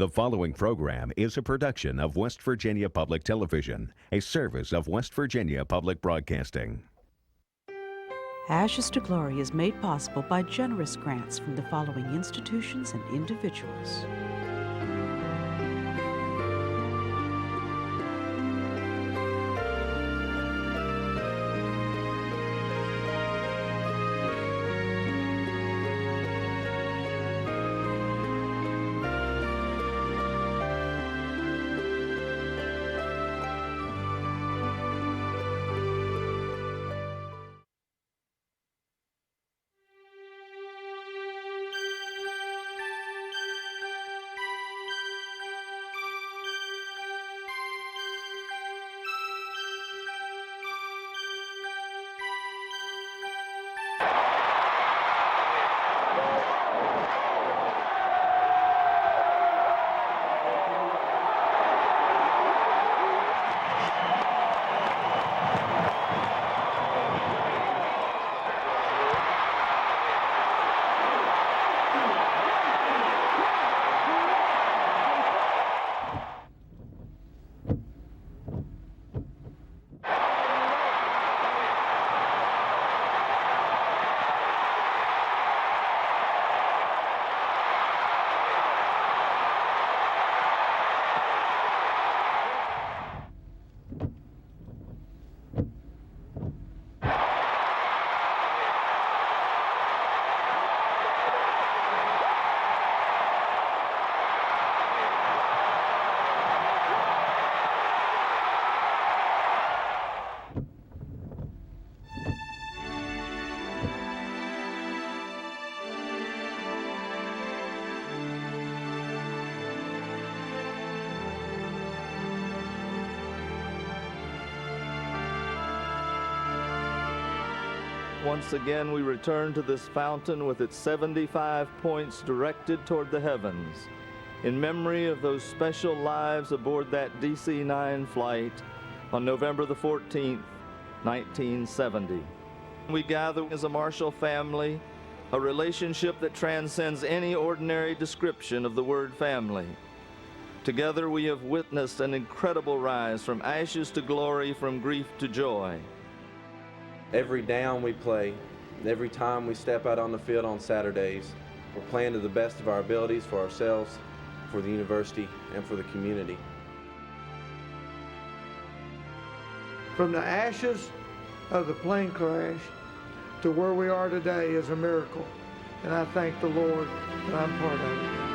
The following program is a production of West Virginia Public Television, a service of West Virginia Public Broadcasting. Ashes to Glory is made possible by generous grants from the following institutions and individuals. Once again, we return to this fountain with its 75 points directed toward the heavens, in memory of those special lives aboard that DC-9 flight on November the 14th, 1970. We gather as a Marshall family, a relationship that transcends any ordinary description of the word family. Together we have witnessed an incredible rise from ashes to glory, from grief to joy. Every down we play, every time we step out on the field on Saturdays, we're playing to the best of our abilities for ourselves, for the university, and for the community. From the ashes of the plane crash to where we are today is a miracle, and I thank the Lord that I'm part of it.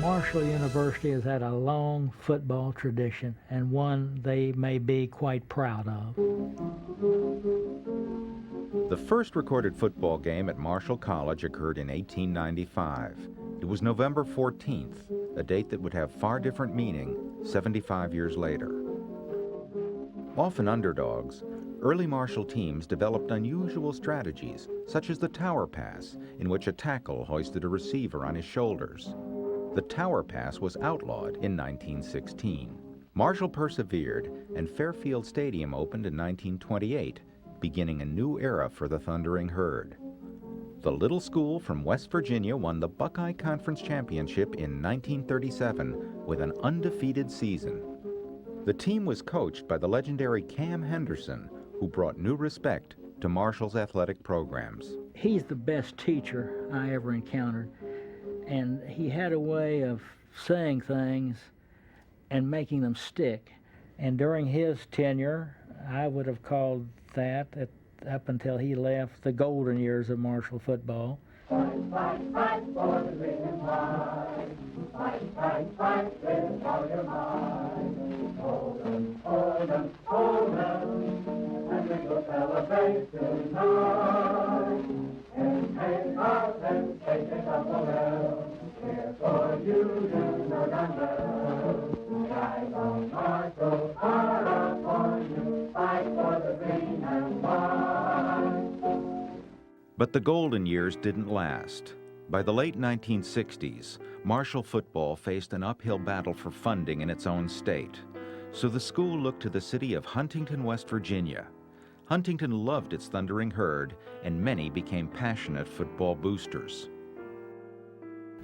Marshall University has had a long football tradition, and one they may be quite proud of. The first recorded football game at Marshall College occurred in 1895. It was November 14th, a date that would have far different meaning 75 years later. Often underdogs, early Marshall teams developed unusual strategies, such as the tower pass, in which a tackle hoisted a receiver on his shoulders. The tower pass was outlawed in 1916. Marshall persevered, and Fairfield Stadium opened in 1928, beginning a new era for the Thundering Herd. The little school from West Virginia won the Buckeye Conference Championship in 1937 with an undefeated season. The team was coached by the legendary Cam Henderson, who brought new respect to Marshall's athletic programs. He's the best teacher I ever encountered, and he had a way of saying things and making them stick. And during his tenure, I would have called that, up until he left, the golden years of Marshall football. Fight, fight, fight for the green and white. Fight, fight, fight with all your might. Hold 'em, hold 'em, hold 'em, and we will celebrate tonight. And hang out and take a couple L. Here for you, you know damn well. The eyes of Marshall are upon you. Fight for the green and white. But the golden years didn't last. By the late 1960s, Marshall football faced an uphill battle for funding in its own state. So the school looked to the city of Huntington, West Virginia. Huntington loved its Thundering Herd, and many became passionate football boosters.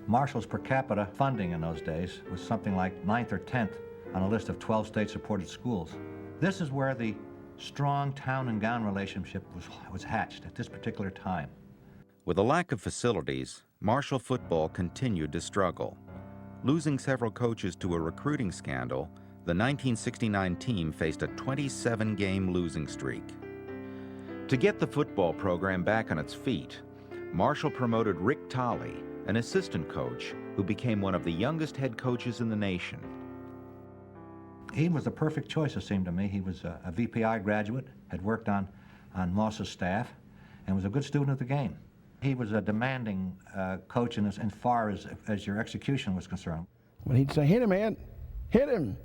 Marshall's per capita funding in those days was something like 9th or 10th on a list of 12 state-supported schools. This is where the strong town and gown relationship was hatched at this particular time. With a lack of facilities, Marshall football continued to struggle. Losing several coaches to a recruiting scandal, the 1969 team faced a 27-game losing streak. To get the football program back on its feet, Marshall promoted Rick Tolley, an assistant coach who became one of the youngest head coaches in the nation. He was the perfect choice, it seemed to me. He was a VPI graduate, had worked on Moss's staff, and was a good student of the game. He was a demanding coach in as far as your execution was concerned. When he'd say, "Hit him, man, hit him,"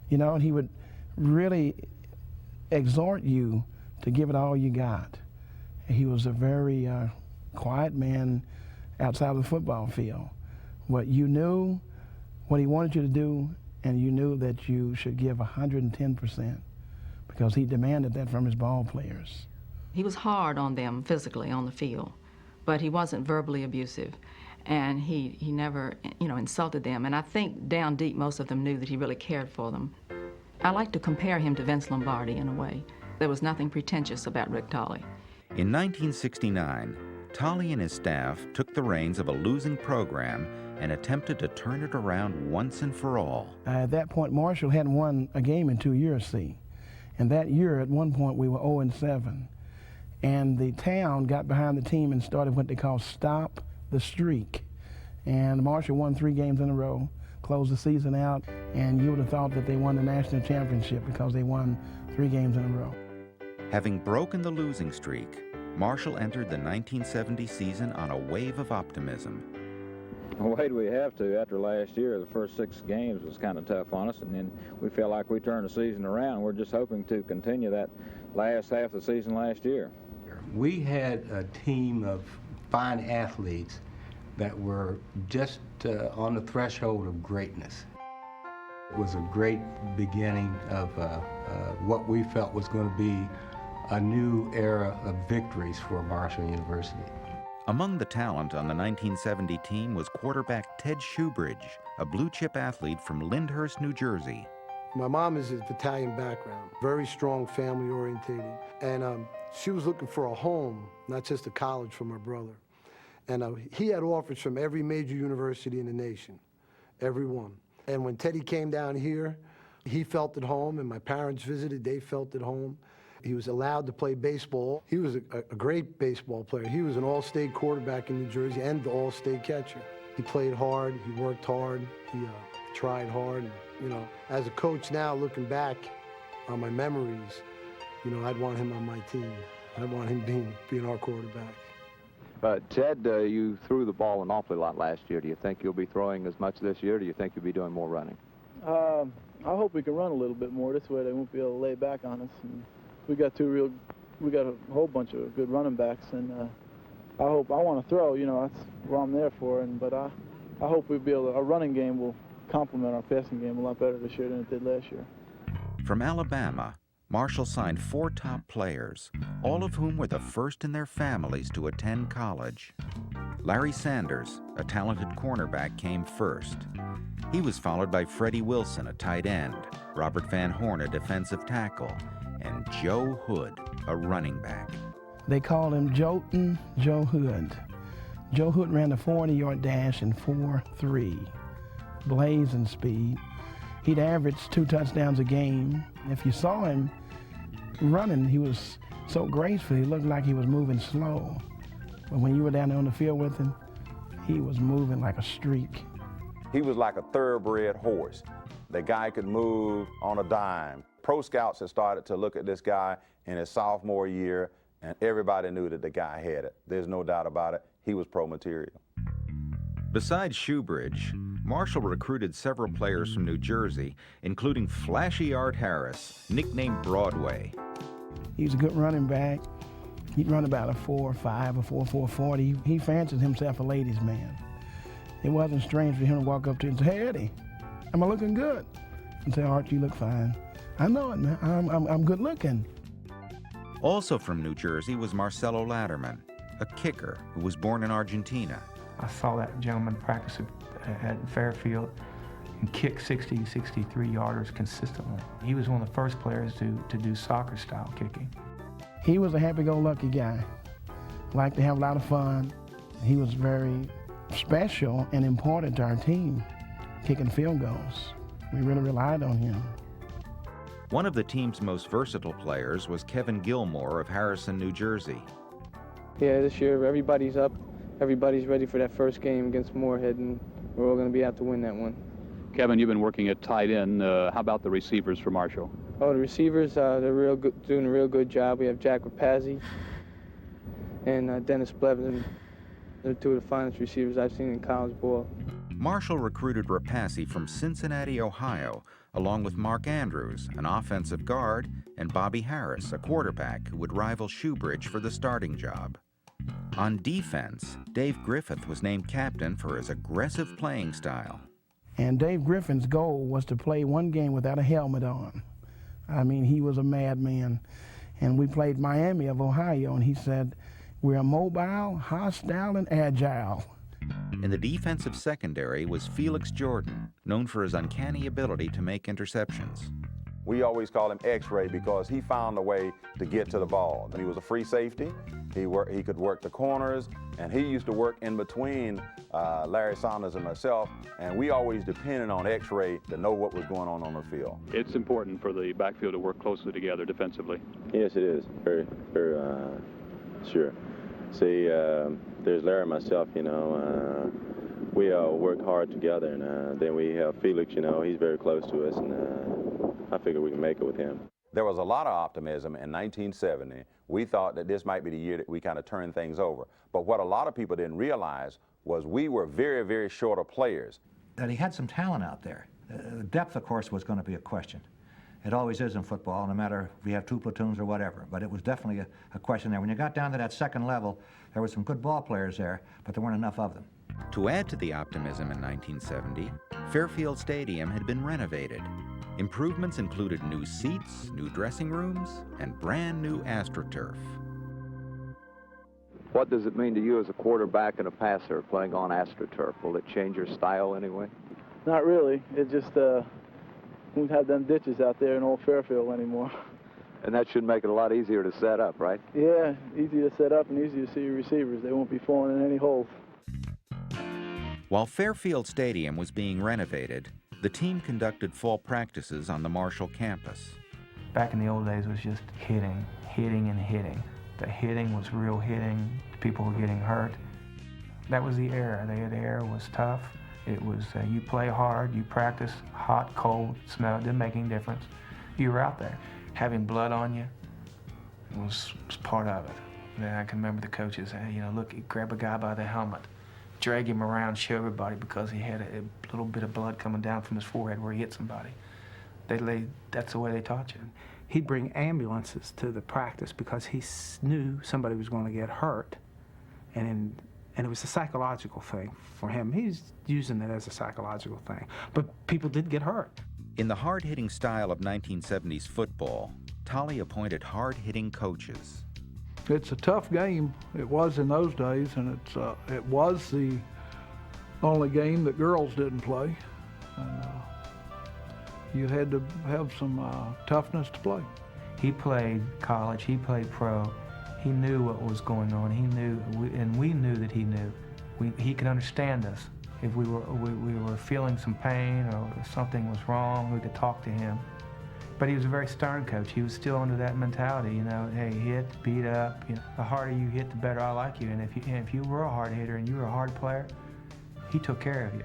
you know, and he would really exhort you to give it all you got. He was a very quiet man outside of the football field. What you knew, what he wanted you to do, and you knew that you should give 110% because he demanded that from his ball players. He was hard on them physically on the field, but he wasn't verbally abusive, and he never, insulted them. And I think down deep, most of them knew that he really cared for them. I like to compare him to Vince Lombardi in a way. There was nothing pretentious about Rick Tolley. In 1969, Tolley and his staff took the reins of a losing program and attempted to turn it around once and for all. At that point, Marshall hadn't won a game in 2 years, see. And that year, at one point, we were 0-7. And the town got behind the team and started what they call Stop the Streak. And Marshall won 3 games in a row, closed the season out, and you would have thought that they won the national championship because they won 3 games in a row. Having broken the losing streak, Marshall entered the 1970 season on a wave of optimism. Why do we have to? After last year, the first 6 games was kind of tough on us, and then we felt like we turned the season around. We're just hoping to continue that last half of the season last year. We had a team of fine athletes that were just on the threshold of greatness. It was a great beginning of what we felt was going to be a new era of victories for Marshall University. Among the talent on the 1970 team was quarterback Ted Shoebridge, a blue-chip athlete from Lyndhurst, New Jersey. My mom is of Italian background, very strong, family-orientated, and she was looking for a home, not just a college for my brother. And he had offers from every major university in the nation, every one. And when Teddy came down here, he felt at home, and my parents visited, they felt at home. He was allowed to play baseball. He was a great baseball player. He was an all-state quarterback in New Jersey and the all-state catcher. He played hard, he worked hard, he tried hard. And, as a coach now, looking back on my memories, I'd want him on my team. I'd want him being our quarterback. But Ted, you threw the ball an awfully lot last year. Do you think you'll be throwing as much this year? Or do you think you'll be doing more running? I hope we can run a little bit more. This way they won't be able to lay back on us. And we got a whole bunch of good running backs, and I want to throw. That's what I'm there for. But I hope our running game will complement our passing game a lot better this year than it did last year. From Alabama, Marshall signed 4 top players, all of whom were the first in their families to attend college. Larry Sanders, a talented cornerback, came first. He was followed by Freddie Wilson, a tight end, Robert Van Horn, a defensive tackle, and Joe Hood, a running back. They called him Joltin' Joe Hood. Joe Hood ran a 40-yard dash in 4.3, blazing speed. He'd average 2 touchdowns a game. If you saw him running, he was so graceful, he looked like he was moving slow. But when you were down there on the field with him, he was moving like a streak. He was like a thoroughbred horse. The guy could move on a dime. Pro scouts had started to look at this guy in his sophomore year, and everybody knew that the guy had it. There's no doubt about it. He was pro material. Besides Shoebridge, Marshall recruited several players from New Jersey, including Flashy Art Harris, nicknamed Broadway. He was a good running back. He'd run about a 4.5 or 4.40. He fancied himself a ladies' man. It wasn't strange for him to walk up to him and say, "Hey, Eddie, am I looking good?" And say, "Art, you look fine." "I know it, man. I'm good looking." Also from New Jersey was Marcelo Latterman, a kicker who was born in Argentina. I saw that gentleman practice at Fairfield and kick 60, 63-yarders consistently. He was one of the first players to do soccer-style kicking. He was a happy-go-lucky guy. Liked to have a lot of fun. He was very special and important to our team, kicking field goals. We really relied on him. One of the team's most versatile players was Kevin Gilmore of Harrison, New Jersey. Yeah, this year everybody's up. Everybody's ready for that first game against Moorhead, and we're all going to be out to win that one. Kevin, you've been working at tight end. How about the receivers for Marshall? Oh, the receivers, they're real good, doing a real good job. We have Jack Rapazzi and Dennis Blevin. They're 2 of the finest receivers I've seen in college ball. Marshall recruited Rapazzi from Cincinnati, Ohio, along with Mark Andrews, an offensive guard, and Bobby Harris, a quarterback who would rival Shoebridge for the starting job. On defense, Dave Griffith was named captain for his aggressive playing style. And Dave Griffin's goal was to play one game without a helmet on. I mean, he was a madman. And we played Miami of Ohio, and he said, "We're mobile, hostile, and agile." In the defensive secondary was Felix Jordan, known for his uncanny ability to make interceptions. We always call him X-Ray because he found a way to get to the ball. He was a free safety. He could work the corners, and he used to work in between Larry Saunders and myself, and we always depended on X-Ray to know what was going on the field. It's important for the backfield to work closely together defensively. Yes, it is. Very, very sure. See, there's Larry and myself, we work hard together, and then we have Felix, he's very close to us, and I figure we can make it with him. There was a lot of optimism in 1970. We thought that this might be the year that we kind of turned things over. But what a lot of people didn't realize was we were very, very short of players. That he had some talent out there. Depth, of course, was going to be a question. It always is in football, no matter if we have 2 platoons or whatever. But it was definitely a question there. When you got down to that second level, there were some good ball players there, but there weren't enough of them. To add to the optimism in 1970, Fairfield Stadium had been renovated. Improvements included new seats, new dressing rooms, and brand new AstroTurf. What does it mean to you as a quarterback and a passer playing on AstroTurf? Will it change your style anyway? Not really. It just, we don't have them ditches out there in Old Fairfield anymore. And that should make it a lot easier to set up, right? Yeah, easy to set up and easy to see your receivers. They won't be falling in any holes. While Fairfield Stadium was being renovated, the team conducted fall practices on the Marshall campus. Back in the old days, it was just hitting, and hitting. The hitting was real hitting. People were getting hurt. That was the era. The era was tough. It was, you play hard, you practice hot, cold, snow, it didn't make any difference. You were out there. Having blood on you was part of it. Then I can remember the coaches, you know, look, grab a guy by the helmet, drag him around, show everybody because he had a little bit of blood coming down from his forehead where he hit somebody. That's the way they taught you. He'd bring ambulances to the practice because he knew somebody was going to get hurt. And it was a psychological thing for him. He's using it as a psychological thing. But people did get hurt. In the hard-hitting style of 1970s football, Tolley appointed hard-hitting coaches. It's a tough game. It was in those days, and it was the only game that girls didn't play. And you had to have some toughness to play. He played college, he played pro. He knew what was going on. He knew, and we knew that he knew. He could understand us. If we were feeling some pain or something was wrong, we could talk to him. But he was a very stern coach. He was still under that mentality, you know, hey, hit, beat up. You know, the harder you hit, the better I like you. And if you were a hard hitter and you were a hard player, he took care of you.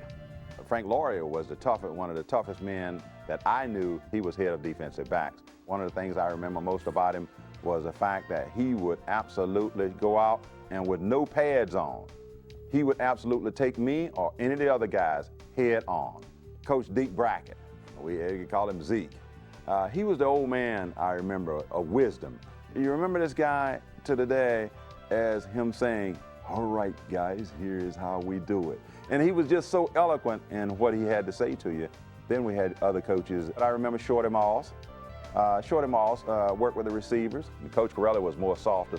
Frank Laurier was one of the toughest men that I knew. He was head of defensive backs. One of the things I remember most about him was the fact that he would absolutely go out and with no pads on, he would absolutely take me or any of the other guys head on. Coach Deke Brackett, we call him Zeke. He was the old man, I remember, of wisdom. You remember this guy to the day as him saying, all right, guys, here's how we do it. And he was just so eloquent in what he had to say to you. Then we had other coaches. I remember Shorty Moss. Shorty Moss worked with the receivers. Coach Corelli was more soft.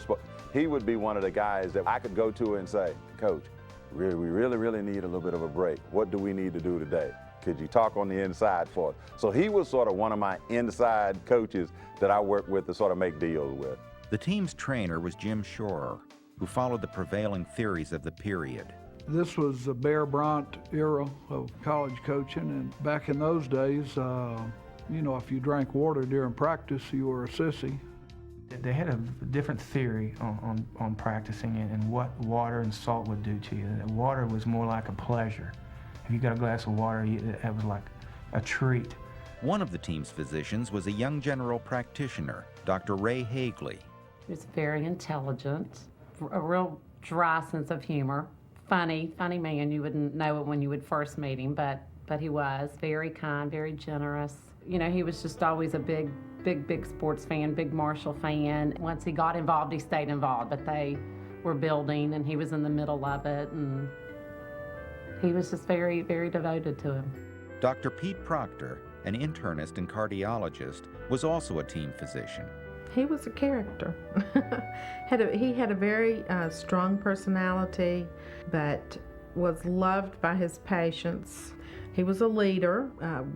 He would be one of the guys that I could go to and say, Coach, we really need a little bit of a break. What do we need to do today? Could you talk on the inside for us? So he was sort of one of my inside coaches that I worked with to sort of make deals with. The team's trainer was Jim Shorer, who followed the prevailing theories of the period. This was the Bear Bryant era of college coaching, and back in those days, you know, if you drank water during practice, you were a sissy. They had a different theory on practicing and what water and salt would do to you. Water was more like a pleasure. If you got a glass of water, it was like a treat. One of the team's physicians was a young general practitioner, Dr. Ray Hagley. He was very intelligent, a real dry sense of humor, funny man. You wouldn't know it when you would first meet him, but he was very kind, very generous. You know, he was just always a big sports fan, big Marshall fan. Once he got involved, he stayed involved, but they were building and he was in the middle of it, and he was just very, very devoted to him. Dr. Pete Proctor, an internist and cardiologist, was also a team physician. He was a character. He had a very strong personality, but was loved by his patients. He was a leader,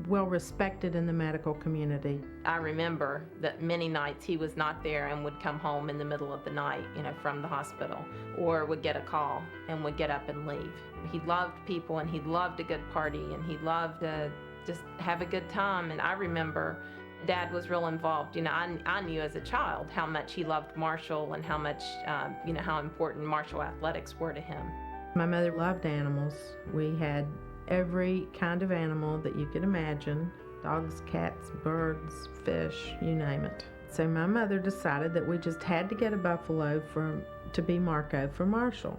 well respected in the medical community. I remember that many nights he was not there and would come home in the middle of the night, you know, from the hospital, or would get a call and would get up and leave. He loved people and he loved a good party and he loved to just have a good time. And I remember Dad was real involved. You know, I knew as a child how much he loved Marshall and how much, you know, how important Marshall athletics were to him. My mother loved animals. We had every kind of animal that you could imagine. Dogs, cats, birds, fish, you name it. So my mother decided that we just had to get a buffalo to be Marco for Marshall.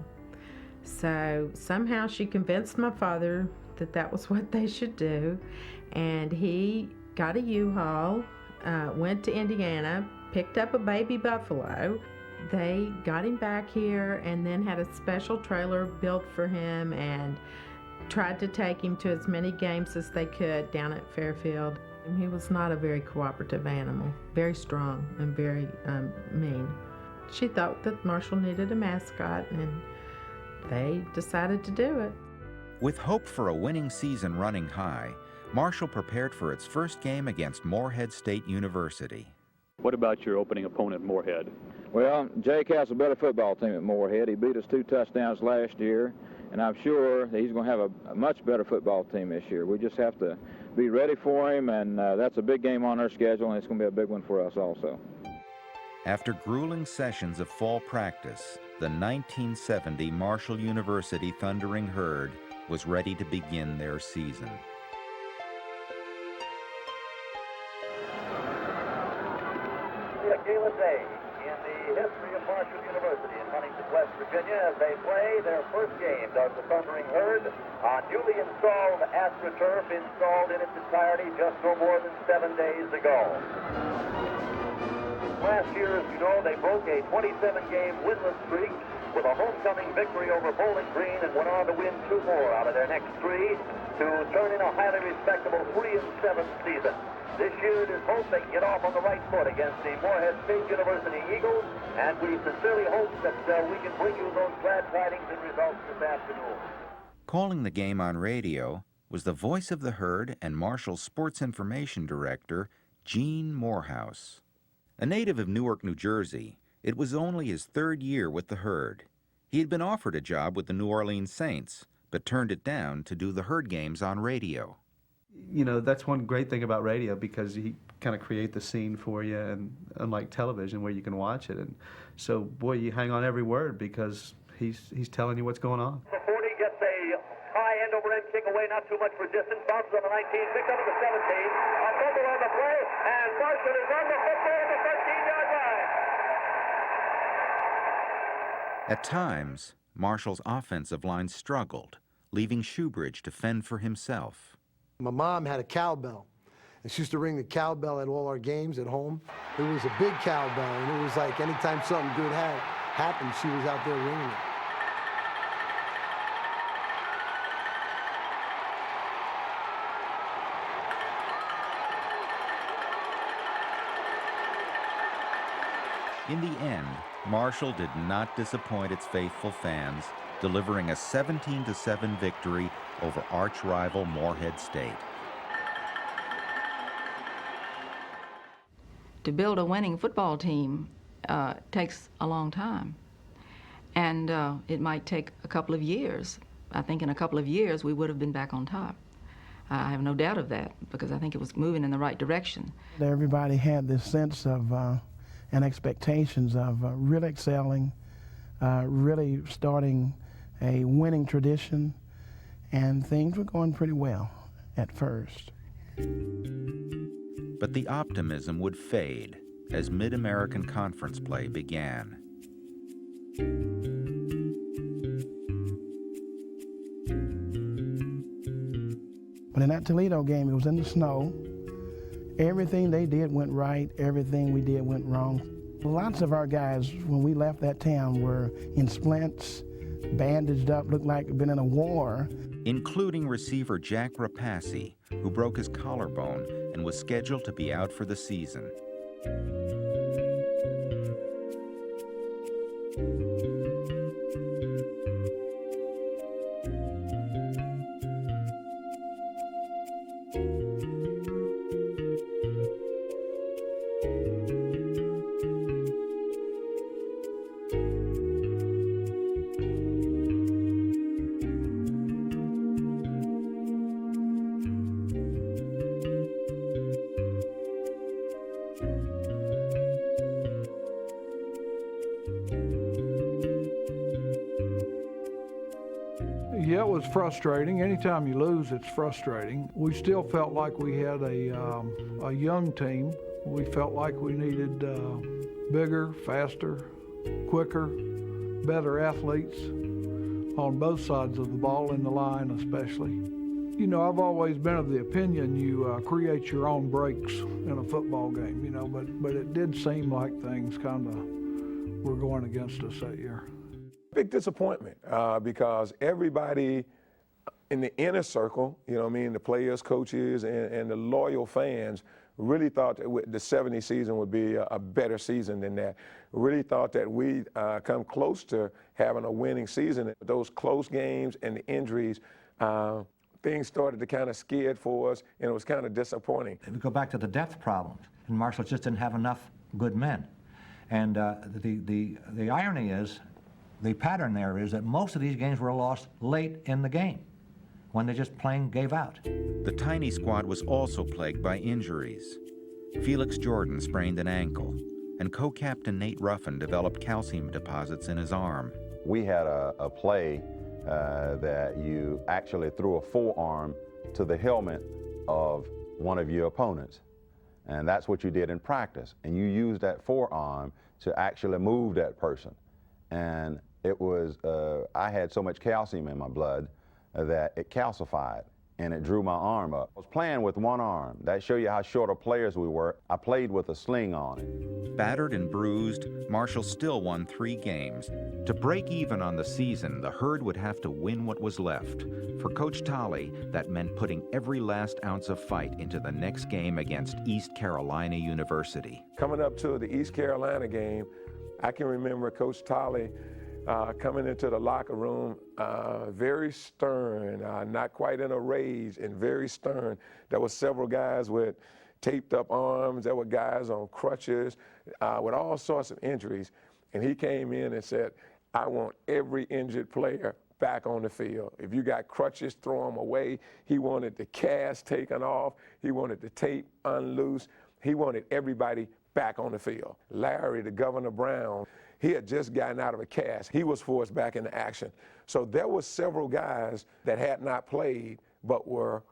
So somehow she convinced my father that that was what they should do, and he got a U-Haul, went to Indiana, picked up a baby buffalo. They got him back here and then had a special trailer built for him and tried to take him to as many games as they could down at Fairfield. And he was not a very cooperative animal, very strong and very mean. She thought that Marshall needed a mascot, and they decided to do it. With hope for a winning season running high, Marshall prepared for its first game against Morehead State University. What about your opening opponent, Morehead? Well, Jake has a better football team at Morehead. He beat us 2 touchdowns last year, and I'm sure that he's going to have a much better football team this year. We just have to be ready for him, and that's a big game on our schedule, and it's going to be a big one for us also. After grueling sessions of fall practice, the 1970 Marshall University Thundering Herd was ready to begin their season. A gala day in the history of Marshall University in Huntington, West Virginia, as they play their first game of the Thundering Herd on newly installed AstroTurf, installed in its entirety just no more than 7 days ago. Last year, as you know, they broke a 27-game winless streak with a homecoming victory over Bowling Green and went on to win 2 more out of their next 3 to turn in a highly respectable 3-7 season. This year, it is hoped they can get off on the right foot against the Morehead State University Eagles, and we sincerely hope that we can bring you those glad tidings and results this afternoon. Calling the game on radio was the voice of the Herd and Marshall's sports information director, Gene Morehouse. A native of Newark, New Jersey, it was only his 3rd year with the Herd. He had been offered a job with the New Orleans Saints, but turned it down to do the Herd games on radio. You know, that's one great thing about radio, because he kind of create the scene for you, and unlike television where you can watch it. And so, boy, you hang on every word because he's telling you what's going on. The 40 gets a high end-over-end kick away, not too much for distance. Bounces on the 19, picked up at the 17. A fumble on the play, and Marshall is on the football at the 13-yard line. At times, Marshall's offensive line struggled, leaving Shoebridge to fend for himself. My mom had a cowbell, and she used to ring the cowbell at all our games at home. It was a big cowbell, and it was like anytime something good happened, she was out there ringing it. In the end, Marshall did not disappoint its faithful fans, delivering a 17-7 victory over arch-rival Morehead State. To build a winning football team takes a long time, and it might take a couple of years. I think in a couple of years we would have been back on top. I have no doubt of that, because I think it was moving in the right direction. Everybody had this sense of and expectations of really excelling, really starting a winning tradition, and things were going pretty well at first. But the optimism would fade as Mid-American Conference play began. But in that Toledo game, it was in the snow. Everything they did went right, everything we did went wrong. Lots of our guys, when we left that town, were in splints, bandaged up, looked like they'd been in a war. Including receiver Jack Rapassi, who broke his collarbone and was scheduled to be out for the season. Yeah, it was frustrating. Anytime you lose, it's frustrating. We still felt like we had a young team. We felt like we needed bigger, faster, quicker, better athletes on both sides of the ball, in the line especially. You know, I've always been of the opinion you create your own breaks in a football game, you know, but it did seem like things kind of were going against us that year. Big disappointment because everybody in the inner circle, you know what I mean, the players, coaches, and the loyal fans really thought that the 70 season would be a better season than that. Really thought that we'd come close to having a winning season. Those close games and the injuries, things started to kind of skid for us, and it was kind of disappointing. We go back to the depth problems, and Marshall just didn't have enough good men. And the irony is, the pattern there is that most of these games were lost late in the game, when they just plain gave out. The tiny squad was also plagued by injuries. Felix Jordan sprained an ankle. and co-captain Nate Ruffin developed calcium deposits in his arm. We had a play that you actually threw a forearm to the helmet of one of your opponents. And that's what you did in practice. And you used that forearm to actually move that person. And it was, I had so much calcium in my blood that it calcified and it drew my arm up. I was playing with one arm. That shows you how short of players we were. I played with a sling on it. Battered and bruised, Marshall still won 3 games. To break even on the season, the Herd would have to win what was left. For Coach Tolley, that meant putting every last ounce of fight into the next game against East Carolina University. Coming up to the East Carolina game, I can remember Coach Tolley coming into the locker room, very stern, not quite in a rage, and very stern. There were several guys with taped up arms. There were guys on crutches with all sorts of injuries. And he came in and said, I want every injured player back on the field. If you got crutches, throw them away. He wanted the cast taken off. He wanted the tape unloosed. He wanted everybody back on the field. Larry, the Governor Brown, he had just gotten out of a cast. He was forced back into action. So there were several guys that had not played but were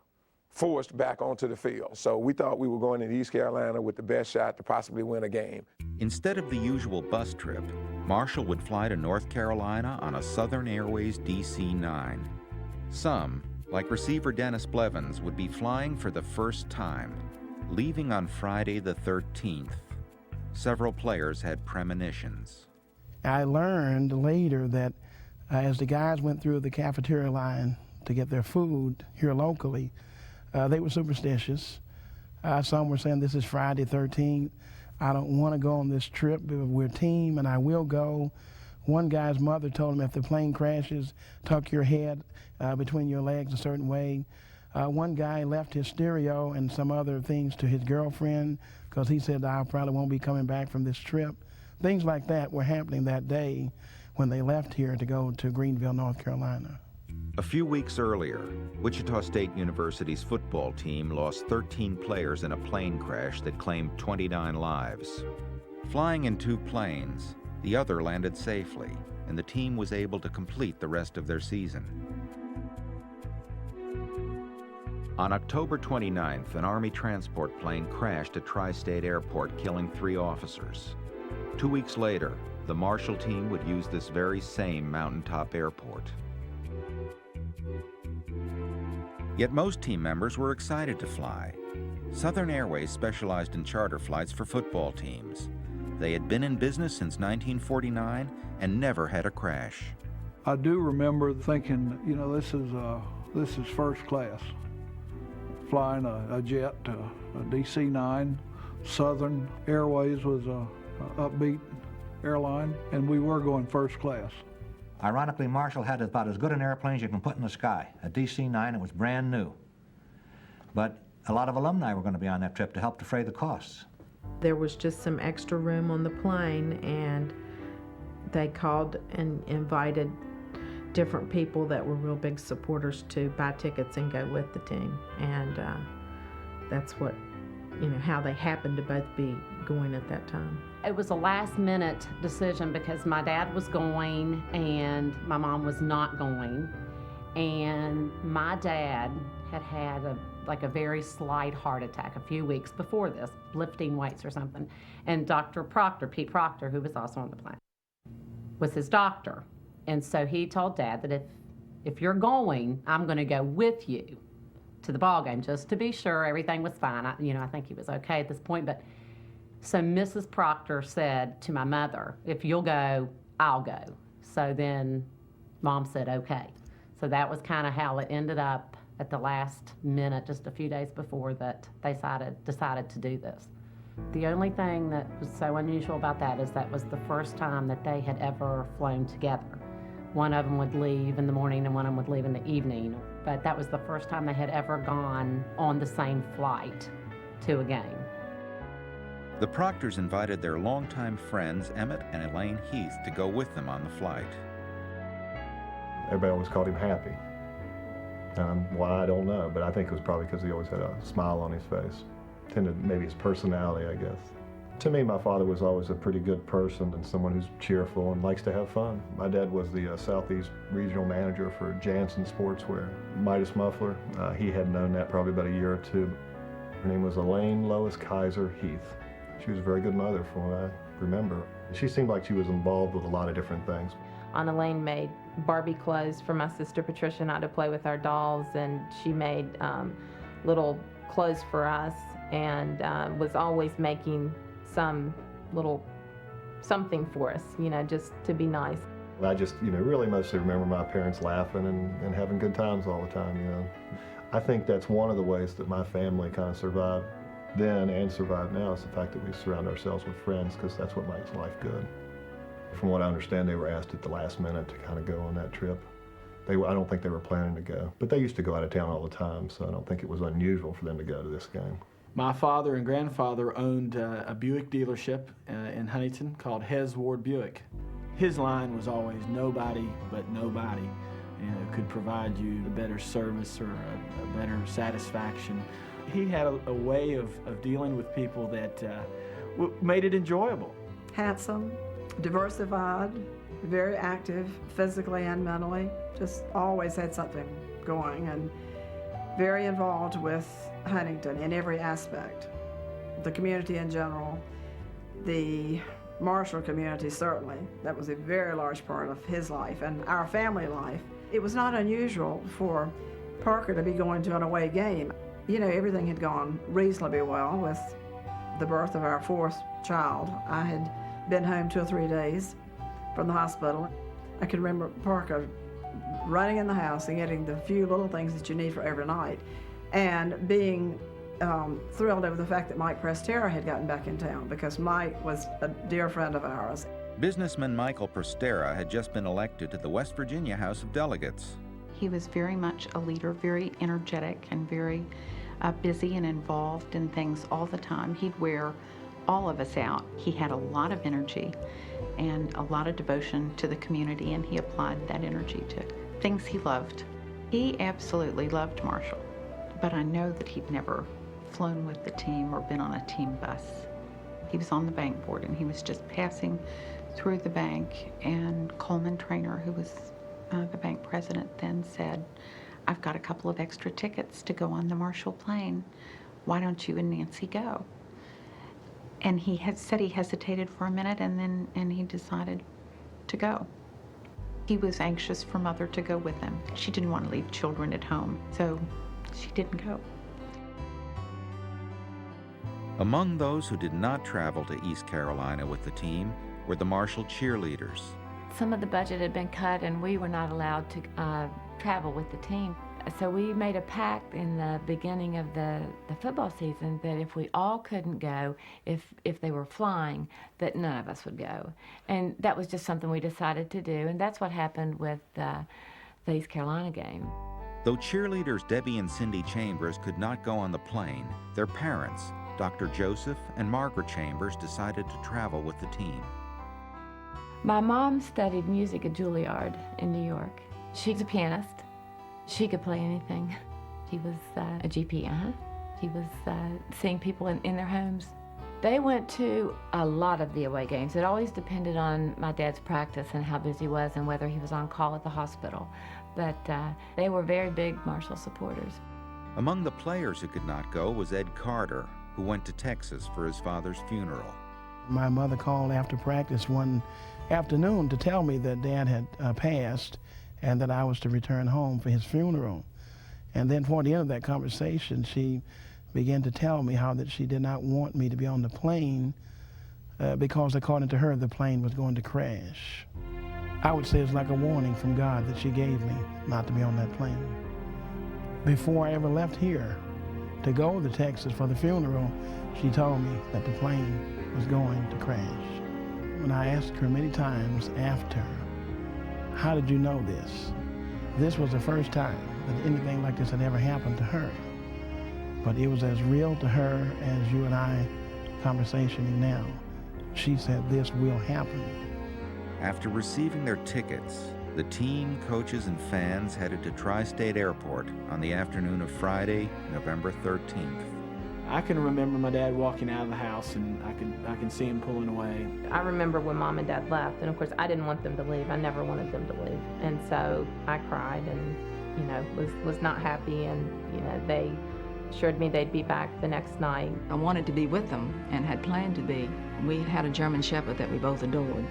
forced back onto the field. So we thought we were going to East Carolina with the best shot to possibly win a game. Instead of the usual bus trip, Marshall would fly to North Carolina on a Southern Airways DC-9. Some, like receiver Dennis Blevins, would be flying for the first time, leaving on Friday the 13th. Several players had premonitions. I learned later that as the guys went through the cafeteria line to get their food here locally, they were superstitious. Some were saying, this is Friday 13th. I don't want to go on this trip, but we're a team and I will go. One guy's mother told him, if the plane crashes, tuck your head between your legs a certain way. One guy left his stereo and some other things to his girlfriend because he said, I probably won't be coming back from this trip. Things like that were happening that day when they left here to go to Greenville, North Carolina. A few weeks earlier, Wichita State University's football team lost 13 players in a plane crash that claimed 29 lives. Flying in 2 planes, the other landed safely, and the team was able to complete the rest of their season. On October 29th, an Army transport plane crashed at Tri-State Airport, killing 3 officers. 2 weeks later, the Marshall team would use this very same mountaintop airport. Yet most team members were excited to fly. Southern Airways specialized in charter flights for football teams. They had been in business since 1949 and never had a crash. I do remember thinking, you know, this is first class. Flying a jet, a DC-9. Southern Airways was a upbeat airline, and we were going first class. Ironically, Marshall had about as good an airplane as you can put in the sky, a DC-9. It was brand new. But a lot of alumni were going to be on that trip to help defray the costs. There was just some extra room on the plane, and they called and invited different people that were real big supporters to buy tickets and go with the team. And that's what, you know, how they happened to both be going at that time. It was a last-minute decision because my dad was going and my mom was not going. And my dad had a very slight heart attack a few weeks before this, lifting weights or something. And Dr. Proctor, Pete Proctor, who was also on the plane, was his doctor. And so he told Dad that if you're going, I'm going to go with you to the ball game just to be sure everything was fine. I think he was okay at this point. But so Mrs. Proctor said to my mother, if you'll go, I'll go. So then Mom said, okay. So that was kind of how it ended up at the last minute, just a few days before that they decided to do this. The only thing that was so unusual about that is that was the first time that they had ever flown together. One of them would leave in the morning and one of them would leave in the evening. But that was the first time they had ever gone on the same flight to a game. The Proctors invited their longtime friends Emmett and Elaine Heath to go with them on the flight. Everybody always called him Happy. Why, I don't know, but I think it was probably because he always had a smile on his face. Maybe his personality, I guess. To me, my father was always a pretty good person and someone who's cheerful and likes to have fun. My dad was the Southeast Regional Manager for Janssen Sportswear, Midas Muffler. He had known that probably about a year or two. Her name was Elaine Lois Kaiser Heath. She was a very good mother from what I remember. She seemed like she was involved with a lot of different things. Aunt Elaine made Barbie clothes for my sister Patricia and I to play with our dolls, and she made little clothes for us, and was always making some little something for us, you know, just to be nice. I just, really mostly remember my parents laughing and having good times all the time, I think that's one of the ways that my family kind of survived then and survived now, is the fact that we surround ourselves with friends, because that's what makes life good. From what I understand, they were asked at the last minute to kind of go on that trip. I don't think they were planning to go, but they used to go out of town all the time, so I don't think it was unusual for them to go to this game. My father and grandfather owned a Buick dealership in Huntington called Hez Ward Buick. His line was always nobody but nobody, could provide you a better service or a better satisfaction. He had a way of dealing with people that made it enjoyable. Handsome, diversified, very active physically and mentally, just always had something going, and very involved with Huntington in every aspect. The community in general, the Marshall community certainly, that was a very large part of his life and our family life. It was not unusual for Parker to be going to an away game. Everything had gone reasonably well with the birth of our fourth child. I had been home 2 or 3 days from the hospital. I can remember Parker running in the house and getting the few little things that you need for every night, and being thrilled over the fact that Mike Prestera had gotten back in town, because Mike was a dear friend of ours. Businessman Michael Prestera had just been elected to the West Virginia House of Delegates. He was very much a leader, very energetic and very busy and involved in things all the time. He'd wear all of us out. He had a lot of energy and a lot of devotion to the community, and he applied that energy to things he loved. He absolutely loved Marshall, but I know that he'd never flown with the team or been on a team bus. He was on the bank board, and he was just passing through the bank, and Coleman Traynor, who was the bank president, then said, "I've got a couple of extra tickets to go on the Marshall plane. Why don't you and Nancy go?" And he had said he hesitated for a minute, and he decided to go. He was anxious for Mother to go with him. She didn't want to leave children at home, so she didn't go. Among those who did not travel to East Carolina with the team were the Marshall cheerleaders. Some of the budget had been cut, and we were not allowed to travel with the team. So we made a pact in the beginning of the football season that if we all couldn't go, if they were flying, that none of us would go. And that was just something we decided to do, and that's what happened with the East Carolina game. Though cheerleaders Debbie and Cindy Chambers could not go on the plane, their parents, Dr. Joseph and Margaret Chambers, decided to travel with the team. My mom studied music at Juilliard in New York. She's a pianist. She could play anything. She was a GP, She was seeing people in their homes. They went to a lot of the away games. It always depended on my dad's practice and how busy he was and whether he was on call at the hospital. But they were very big Marshall supporters. Among the players who could not go was Ed Carter, who went to Texas for his father's funeral. My mother called after practice one afternoon to tell me that Dad had passed and that I was to return home for his funeral. And then toward the end of that conversation, she began to tell me how that she did not want me to be on the plane because, according to her, the plane was going to crash. I would say it's like a warning from God that she gave me not to be on that plane. Before I ever left here to go to Texas for the funeral, she told me that the plane was going to crash. When I asked her many times after, "How did you know this?" This was the first time that anything like this had ever happened to her. But it was as real to her as you and I conversationing now. She said, "This will happen." After receiving their tickets, the team, coaches, and fans headed to Tri-State Airport on the afternoon of Friday, November 13th. I can remember my dad walking out of the house, and I can see him pulling away. I remember when Mom and Dad left, and of course I didn't want them to leave. I never wanted them to leave, and so I cried and, you know, was not happy, and, you know, they assured me they'd be back the next night. I wanted to be with them and had planned to be. We had a German Shepherd that we both adored.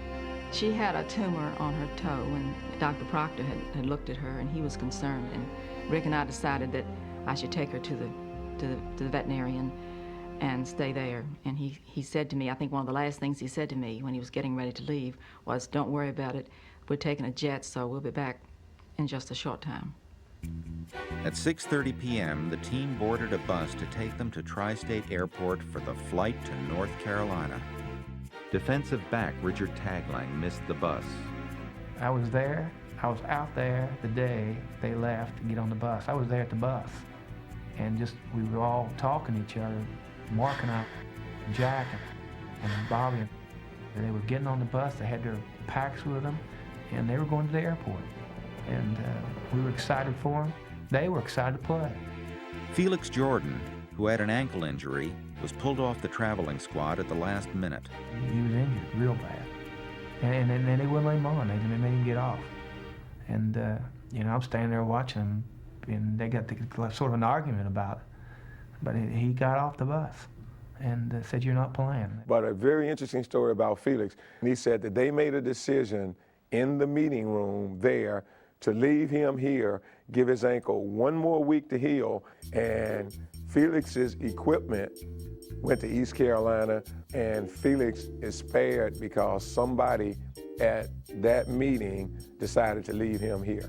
She had a tumor on her toe, and Dr. Proctor had looked at her, and he was concerned, and Rick and I decided that I should take her to the veterinarian and stay there. And he said to me, I think one of the last things he said to me when he was getting ready to leave was, "Don't worry about it. We're taking a jet, so we'll be back in just a short time." At 6:30 p.m., the team boarded a bus to take them to Tri-State Airport for the flight to North Carolina. Defensive back Richard Taglang missed the bus. I was there. I was out there the day they left to get on the bus. I was there at the bus. And just, we were all talking to each other, Mark and I, Jack and Bobby. And they were getting on the bus. They had their packs with them, and they were going to the airport. And we were excited for them. They were excited to play. Felix Jordan, who had an ankle injury, was pulled off the traveling squad at the last minute. He was injured real bad. And then they wouldn't let him on. They made him get off. And, you know, I'm standing there watching him, and they got sort of an argument about it. But he got off the bus and said, "You're not playing." But a very interesting story about Felix. He said that they made a decision in the meeting room there to leave him here, give his ankle one more week to heal, and Felix's equipment went to East Carolina, and Felix is spared because somebody at that meeting decided to leave him here.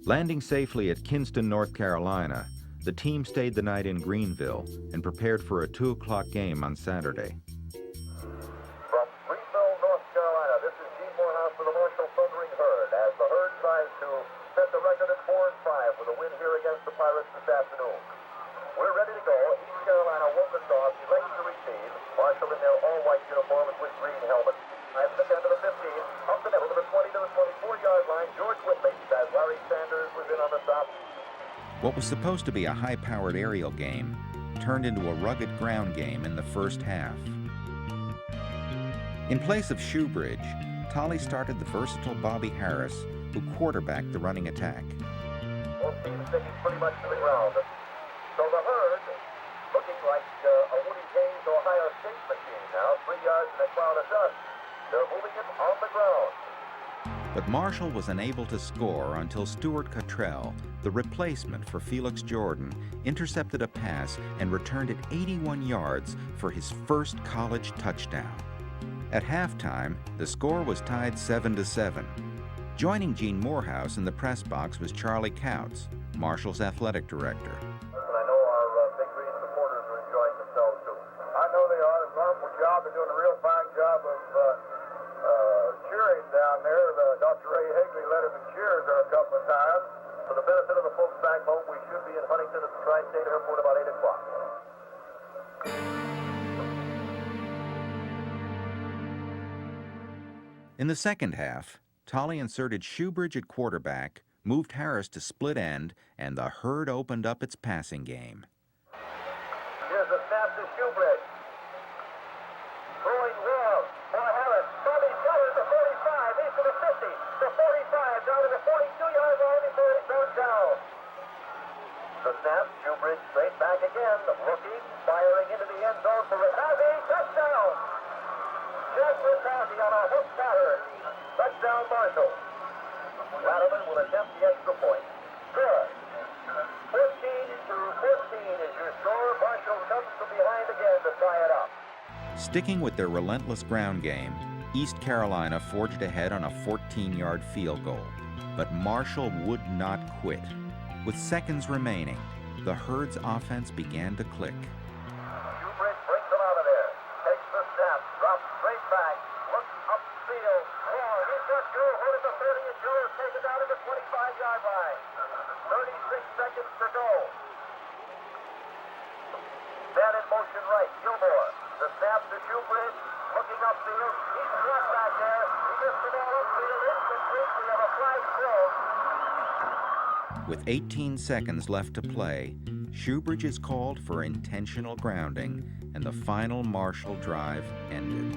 Landing safely at Kinston, North Carolina, the team stayed the night in Greenville and prepared for a 2 o'clock game on Saturday. From Greenville, North Carolina, this is Gene Morehouse for the Marshall Thundering Herd as the Herd tries to set the record at 4-5 with a win here against the Pirates this afternoon. We're ready to go. East Carolina opens off, elects to receive. Marshall in their all-white uniforms with green helmets. At the end of the 15, up the middle to the 20 to the 24-yard line. George Whitley, as Larry Sanders was in on the stop. What was supposed to be a high-powered aerial game turned into a rugged ground game in the first half. In place of Shoebridge, Tolley started the versatile Bobby Harris, who quarterbacked the running attack. Both teams sticking pretty much to the ground. So the Herd, looking like a Woody Hayes Ohio State machine now, 3 yards in a cloud of dust. They're moving it on the ground. But Marshall was unable to score until Stuart Cottrell, the replacement for Felix Jordan, intercepted a pass and returned it 81 yards for his first college touchdown. At halftime, the score was tied 7-7. Joining Gene Morehouse in the press box was Charlie Couts, Marshall's athletic director. And I know our Big Green supporters are enjoying themselves too. I know they are. They're doing a wonderful job. They're doing a real fine job of cheering down there. Dr. Ray Higley led them in cheers there a couple of times. For the benefit of the folks back home, we should be in Huntington at the Tri-State Airport about 8 o'clock. In the second half, Tolley inserted Shoebridge at quarterback, moved Harris to split end, and the Herd opened up its passing game. Here's a snap to Shoebridge. Throwing well for Harris. Bobby's got it at the 45, he's to the 50, the 45, down to the 42-yard line before he goes down. The snap, Shoebridge straight back again, looking, firing into the end zone for Riccardi. Touchdown! Jack Lengyel on a hook pattern. Touchdown, Marshall. Rattleman will attempt the extra point. Good. 14-14 is your score. Marshall comes from behind again to tie it up. Sticking with their relentless ground game, East Carolina forged ahead on a 14-yard field goal. But Marshall would not quit. With seconds remaining, the Herd's offense began to click. Shoebridge brings them out of there. Takes the snap, drops straight back, looks upfield. Oh, he's got Joe holding the 30, and Joe is taken down to the 25-yard line. 36 seconds to go. Man in motion right, Gilmore. The snap to Shoebridge, looking upfield. He's dropped back there. He gets the ball upfield, incomplete. We have a flag throw. With 18 seconds left to play, Shoebridge's called for intentional grounding, and the final Marshall drive ended.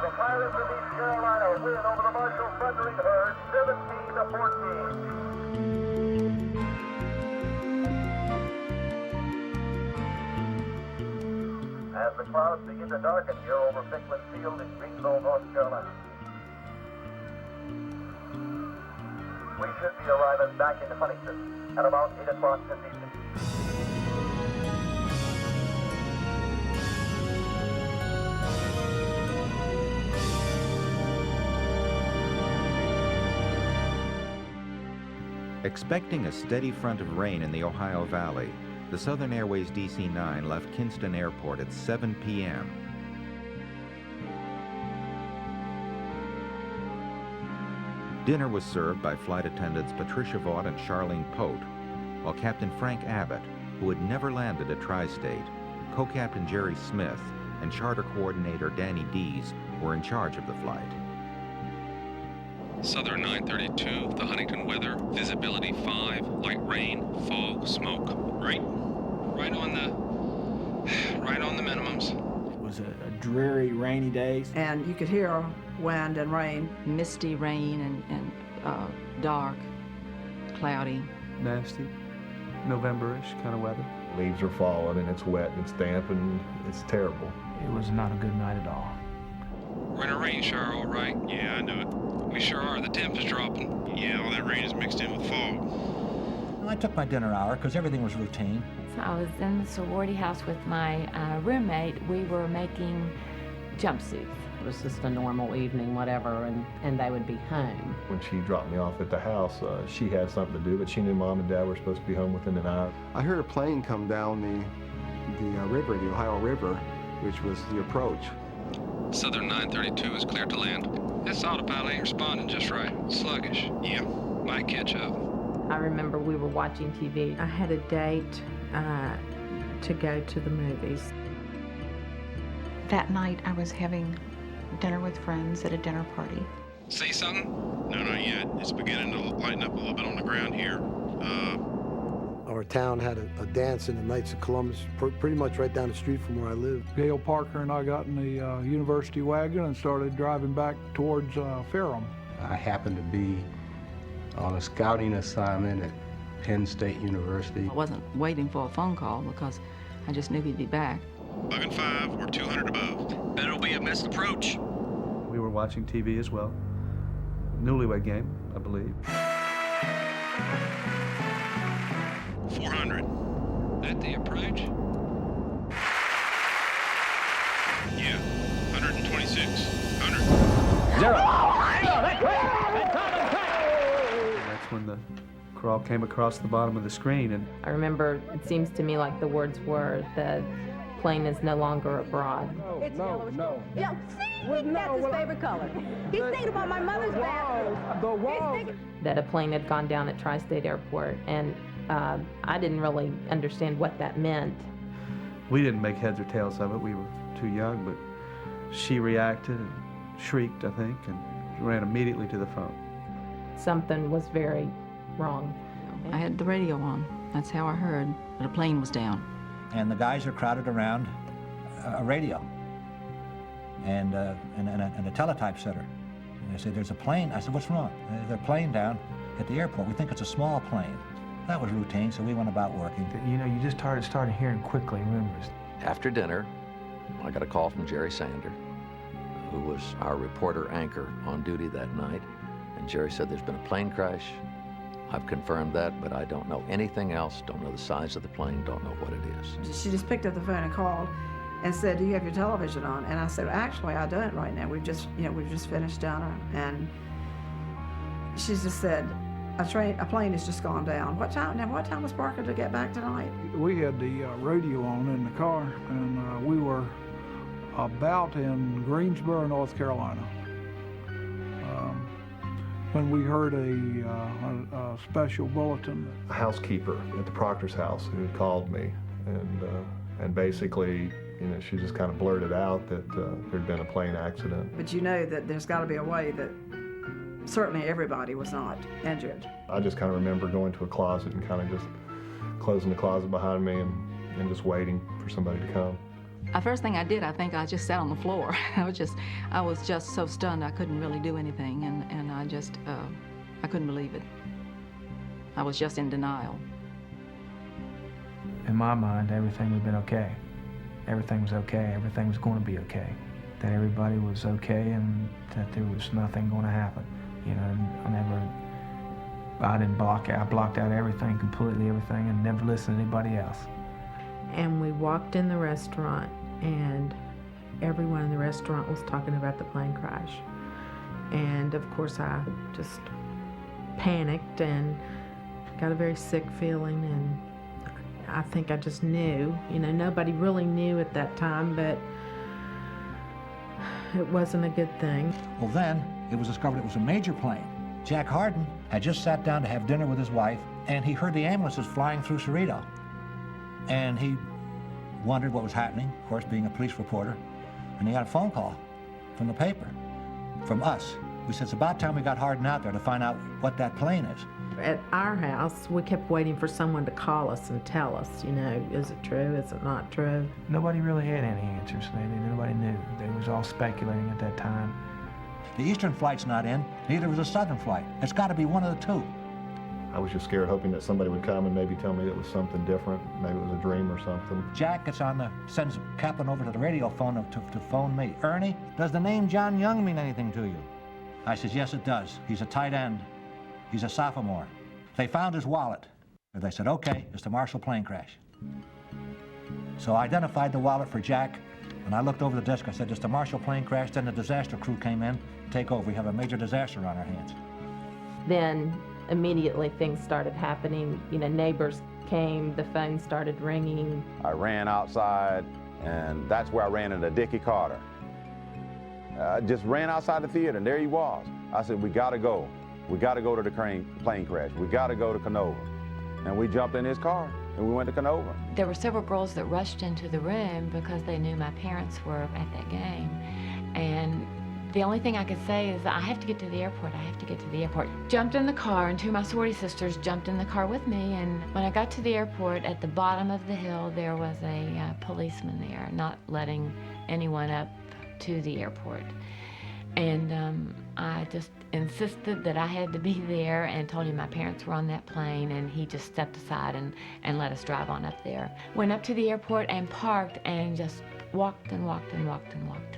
The Pirates of East Carolina win over the Marshall Thundering Herd 17-14. As the clouds begin to darken here over Ficklen Field in Greensville, North Carolina. We should be arriving back into Huntington at about 8 o'clock this evening. Expecting a steady front of rain in the Ohio Valley, the Southern Airways DC-9 left Kinston Airport at 7 p.m. Dinner was served by flight attendants Patricia Vaught and Charlene Pote, while Captain Frank Abbott, who had never landed at Tri-State, co-captain Jerry Smith, and charter coordinator Danny Dees were in charge of the flight. Southern 932, the Huntington weather, visibility 5, light rain, fog, smoke. Right on the minimums. It was a dreary, rainy day. And you could hear wind and rain. Misty rain and dark, cloudy. Nasty, November-ish kind of weather. Leaves are falling and it's wet and it's damp and it's terrible. It was not a good night at all. We're in a rain shower, all right. Yeah, I know it. We sure are. The temp is dropping. Yeah, all that rain is mixed in with fog. Well, I took my dinner hour because everything was routine. So I was in the sorority house with my roommate. We were making jumpsuits. It was just a normal evening, whatever, and they would be home. When she dropped me off at the house, she had something to do, but she knew Mom and Dad were supposed to be home within an hour. I heard a plane come down the river, the Ohio River, which was the approach. Southern 932 is clear to land. This autopilot ain't responding just right. Sluggish. Yeah, might catch up. I remember we were watching TV. I had a date to go to the movies. That night I was having dinner with friends at a dinner party. See something? No, not yet. It's beginning to lighten up a little bit on the ground here. Our town had a dance in the Knights of Columbus, pretty much right down the street from where I live. Gail Parker and I got in the university wagon and started driving back towards Ferrum. I happened to be on a scouting assignment at Penn State University. I wasn't waiting for a phone call because I just knew he'd be back. Bugging 5 or 200 above. Bet it'll be a missed approach. We were watching TV as well. Newlywed Game, I believe. 400. That the approach? Yeah, 126. 100. Zero. That's when the crawl came across the bottom of the screen. And I remember, it seems to me like the words were, the plane is no longer abroad. No. Yeah, see, that's his favorite color. He's thinking about my mother's bathroom. The walls. That a plane had gone down at Tri-State Airport, and I didn't really understand what that meant. we didn't make heads or tails of it. We were too young, but she reacted and shrieked, I think, and ran immediately to the phone. Something was very wrong. I had the radio on. That's how I heard that a plane was down. And the guys are crowded around a radio and a teletype setter. And they said, there's a plane. I said, what's wrong? There's a plane down at the airport. We think it's a small plane. That was routine, so we went about working. You know, you just started hearing quickly rumors. After dinner, I got a call from Jerry Sander, who was our reporter anchor on duty that night. And Jerry said, there's been a plane crash. I've confirmed that, but I don't know anything else. Don't know the size of the plane, don't know what it is. She just picked up the phone and called and said, do you have your television on? And I said, actually, I don't right now. We've just finished dinner. And she just said, a plane has just gone down. What time was Parker to get back tonight? We had the radio on in the car, and we were about in Greensboro, North Carolina, when we heard a special bulletin. A housekeeper at the Proctor's house who had called me, and basically, you know, she just kind of blurted out that there'd been a plane accident. But you know that there's got to be a way that certainly everybody was not injured. I just kind of remember going to a closet and kind of just closing the closet behind me and just waiting for somebody to come. The first thing I did, I think I just sat on the floor. I was just so stunned I couldn't really do anything, and I couldn't believe it. I was just in denial. In my mind, everything would have been okay. Everything was okay. Everything was going to be okay. That everybody was okay and that there was nothing going to happen. You know, I blocked out everything, completely everything, and never listened to anybody else. And we walked in the restaurant, and everyone in the restaurant was talking about the plane crash. And of course, I just panicked and got a very sick feeling, and I think I just knew. You know, nobody really knew at that time, but it wasn't a good thing. Well, then it was discovered it was a major plane. Jack Harden had just sat down to have dinner with his wife, and he heard the ambulances flying through Cerrito. And he wondered what was happening, of course, being a police reporter, and he got a phone call from the paper, from us. We said, it's about time we got Harden out there to find out what that plane is. At our house, we kept waiting for someone to call us and tell us, you know, is it true, is it not true? Nobody really had any answers. Nobody knew. They was all speculating at that time. The eastern flight's not in, neither was the southern flight. It's got to be one of the two. I was just scared, hoping that somebody would come and maybe tell me it was something different. Maybe it was a dream or something. Jack sends Kaplan over to the radio phone to phone me. Ernie, does the name John Young mean anything to you? I says, yes, it does. He's a tight end. He's a sophomore. They found his wallet. They said, okay, it's the Marshall plane crash. So I identified the wallet for Jack, and I looked over the desk. I said, it's the Marshall plane crash. Then the disaster crew came in to take over. We have a major disaster on our hands. Then immediately things started happening. You know, neighbors came, the phone started ringing. I ran outside, and that's where I ran into Dickie Carter. I just ran outside the theater, and there he was. I said, we gotta go. We gotta go to the plane crash. We gotta go to Canova. And we jumped in his car, and we went to Canova. There were several girls that rushed into the room because they knew my parents were at that game. And the only thing I could say is, I have to get to the airport, I have to get to the airport. Jumped in the car, and two of my sorority sisters jumped in the car with me, and when I got to the airport, at the bottom of the hill, there was a policeman there, not letting anyone up to the airport. And I just insisted that I had to be there and told him my parents were on that plane, and he just stepped aside and let us drive on up there. Went up to the airport and parked and just walked and walked and walked and walked.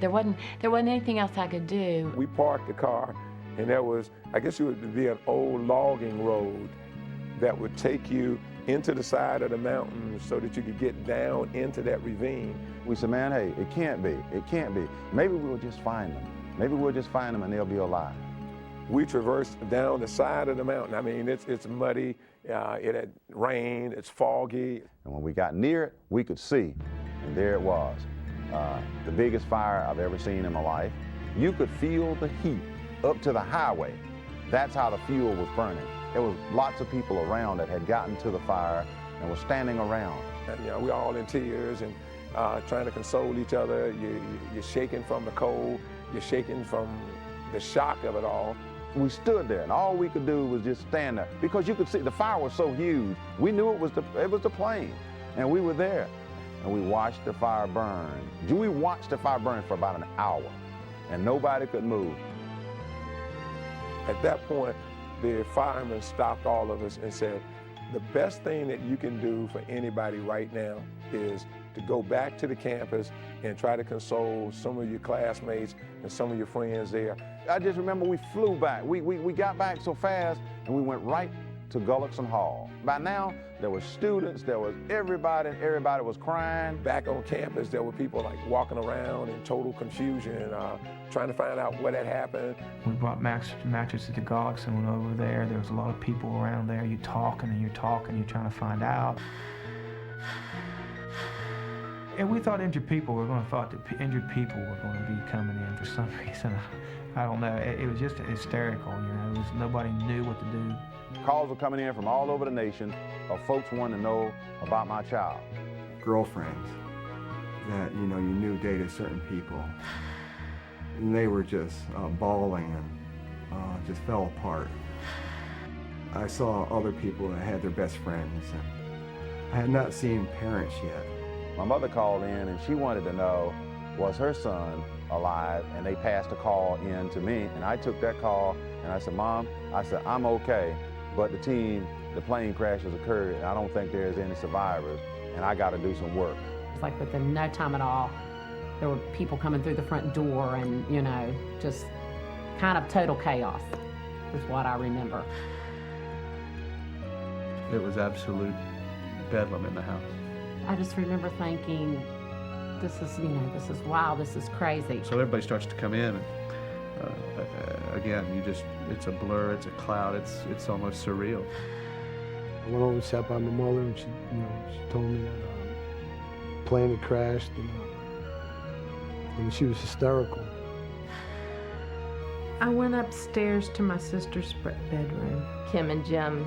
There wasn't anything else I could do. We parked the car, and there was, I guess it would be an old logging road that would take you into the side of the mountain so that you could get down into that ravine. We said, man, hey, it can't be. It can't be. Maybe we'll just find them. Maybe we'll just find them and they'll be alive. We traversed down the side of the mountain. I mean, it's muddy, it had rained, it's foggy. And when we got near it, we could see, and there it was. The biggest fire I've ever seen in my life. You could feel the heat up to the highway. That's how the fuel was burning. There was lots of people around that had gotten to the fire and were standing around. And, you know, we're all in tears and trying to console each other. You're shaking from the cold. You're shaking from the shock of it all. We stood there, and all we could do was just stand there because you could see the fire was so huge. We knew it was the plane, and we were there, and we watched the fire burn. We watched the fire burn for about an hour, and nobody could move. At that point, the firemen stopped all of us and said, the best thing that you can do for anybody right now is to go back to the campus and try to console some of your classmates and some of your friends there. I just remember we flew back. We got back so fast, and we went right to Gullickson Hall. By now, there were students, there was everybody was crying. Back on campus, there were people like walking around in total confusion, trying to find out what had happened. We brought mattresses to Gullickson, went over there. There was a lot of people around there. You're talking and you're talking, you're trying to find out. And we thought injured people were going to be coming in for some reason. I don't know. It was just hysterical, you know. Nobody knew what to do. Calls were coming in from all over the nation of folks wanting to know about my child. Girlfriends that, you knew dated certain people. And they were just bawling just fell apart. I saw other people that had their best friends, and I had not seen parents yet. My mother called in and she wanted to know, was her son alive? And they passed a call in to me, and I took that call and I said, Mom, I said, I'm okay, but the plane crash has occurred and I don't think there's any survivors, and I got to do some work. It's like within no time at all, there were people coming through the front door and, you know, just kind of total chaos is what I remember. It was absolute bedlam in the house. I just remember thinking, this is, you know, this is wild, this is crazy. So everybody starts to come in, and again, it's a blur, it's a cloud, it's almost surreal. I went over and sat by my mother, and she told me that the plane had crashed, and she was hysterical. I went upstairs to my sister's bedroom. Kim and Jim,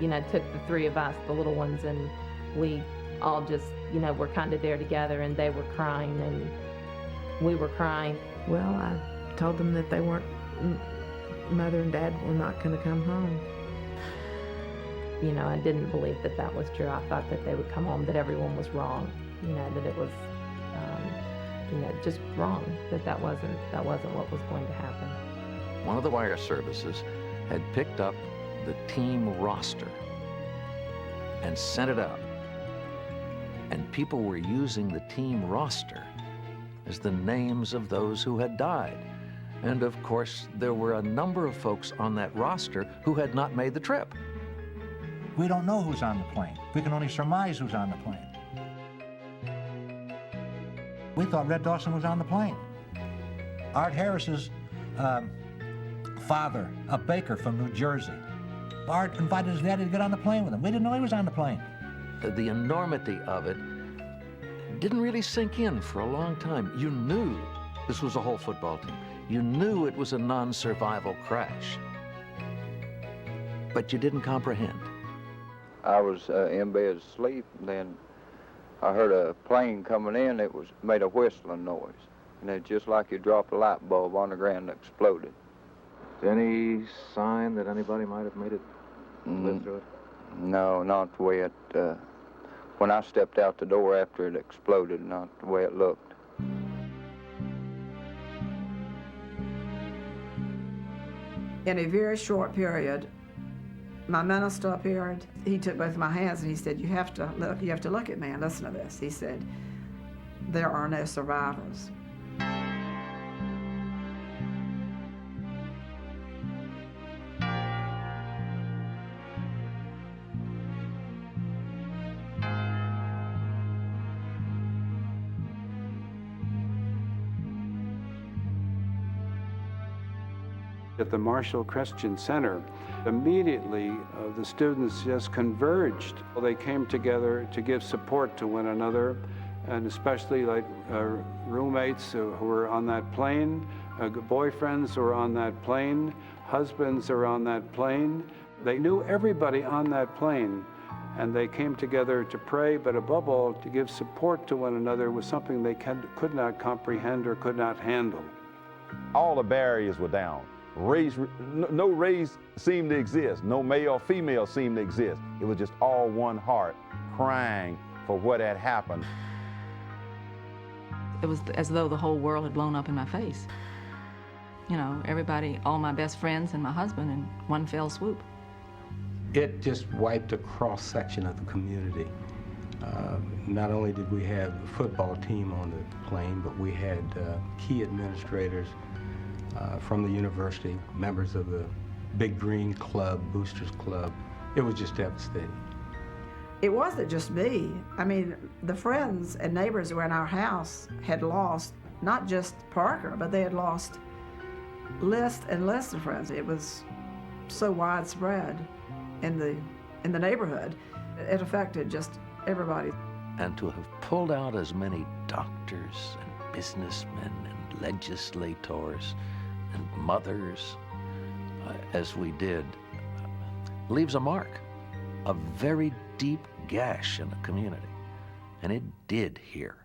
you know, took the three of us, the little ones, and we all just, you know, were kind of there together, and they were crying and we were crying. Well, I told them that they weren't, Mother and Dad were not going to come home. You know, I didn't believe that that was true. I thought that they would come home, that everyone was wrong, you know, that it was, you know, just wrong, that wasn't what was going to happen. One of the wire services had picked up the team roster and sent it out. And people were using the team roster as the names of those who had died. And of course, there were a number of folks on that roster who had not made the trip. We don't know who's on the plane. We can only surmise who's on the plane. We thought Red Dawson was on the plane. Art Harris's father, a baker from New Jersey. Art invited his daddy to get on the plane with him. We didn't know he was on the plane. The enormity of it didn't really sink in for a long time. You knew this was a whole football team. You knew it was a non-survival crash, but you didn't comprehend. I was in bed asleep, and then I heard a plane coming in. It made a whistling noise, and it's just like you dropped a light bulb on the ground and exploded. Any sign that anybody might have made it live through it? No, not the way it, when I stepped out the door after it exploded, not the way it looked. In a very short period, my minister appeared. He took both my hands and he said, you have to look at me and listen to this. He said, there are no survivors. At the Marshall Christian Center, immediately the students just converged. They came together to give support to one another, and especially like roommates who were on that plane, boyfriends who were on that plane, husbands who were on that plane. They knew everybody on that plane, and they came together to pray, but above all, to give support to one another was something they could not comprehend or could not handle. All the barriers were down. No race seemed to exist. No male or female seemed to exist. It was just all one heart crying for what had happened. It was as though the whole world had blown up in my face. You know, everybody, all my best friends and my husband in one fell swoop. It just wiped a cross-section of the community. Not only did we have the football team on the plane, but we had key administrators from the university, members of the Big Green Club, Boosters Club. It was just devastating. It wasn't just me. I mean, the friends and neighbors who were in our house had lost not just Parker, but they had lost lists and lists of friends. It was so widespread in the neighborhood. It affected just everybody. And to have pulled out as many doctors and businessmen and legislators and mothers as we did leaves a mark, a very deep gash in the community, and it did here.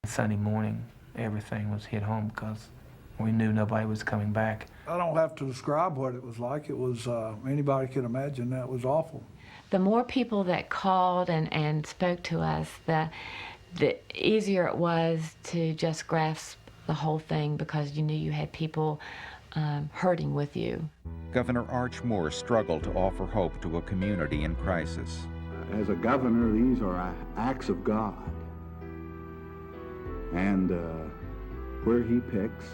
Sunday morning, everything was hit home because we knew nobody was coming back. I don't have to describe what it was like. It was, anybody could imagine that was awful. The more people that called and spoke to us, the easier it was to just grasp the whole thing because you knew you had people hurting with you. Governor Arch Moore struggled to offer hope to a community in crisis. As a governor, these are acts of God. And where he picks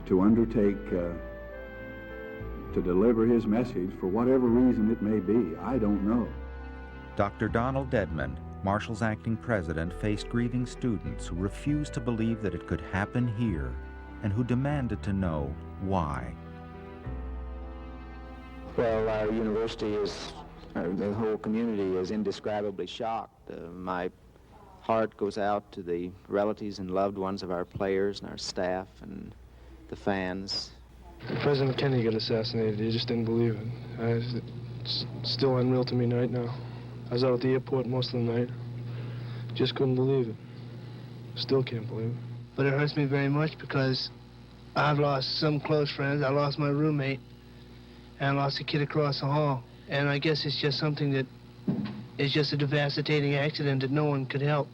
to undertake to deliver his message, for whatever reason it may be, I don't know. Dr. Donald Dedmon, Marshall's acting president, faced grieving students who refused to believe that it could happen here and who demanded to know why. Well, our university is, the whole community is indescribably shocked. My heart goes out to the relatives and loved ones of our players and our staff and the fans. President Kennedy got assassinated. He just didn't believe it. It's still unreal to me right now. I was out at the airport most of the night. Just couldn't believe it. Still can't believe it. But it hurts me very much because I've lost some close friends. I lost my roommate, and I lost a kid across the hall. And I guess it's just something that is just a devastating accident that no one could help.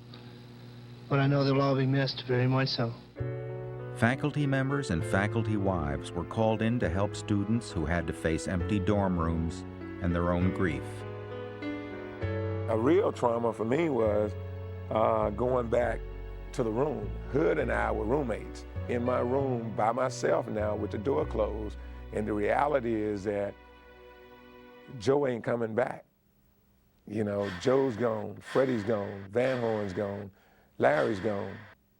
But I know they'll all be missed, very much so. Faculty members and faculty wives were called in to help students who had to face empty dorm rooms and their own grief. A real trauma for me was going back to the room. Hood and I were roommates in my room by myself now with the door closed. And the reality is that Joe ain't coming back. You know, Joe's gone, Freddie's gone, Van Horn's gone, Larry's gone,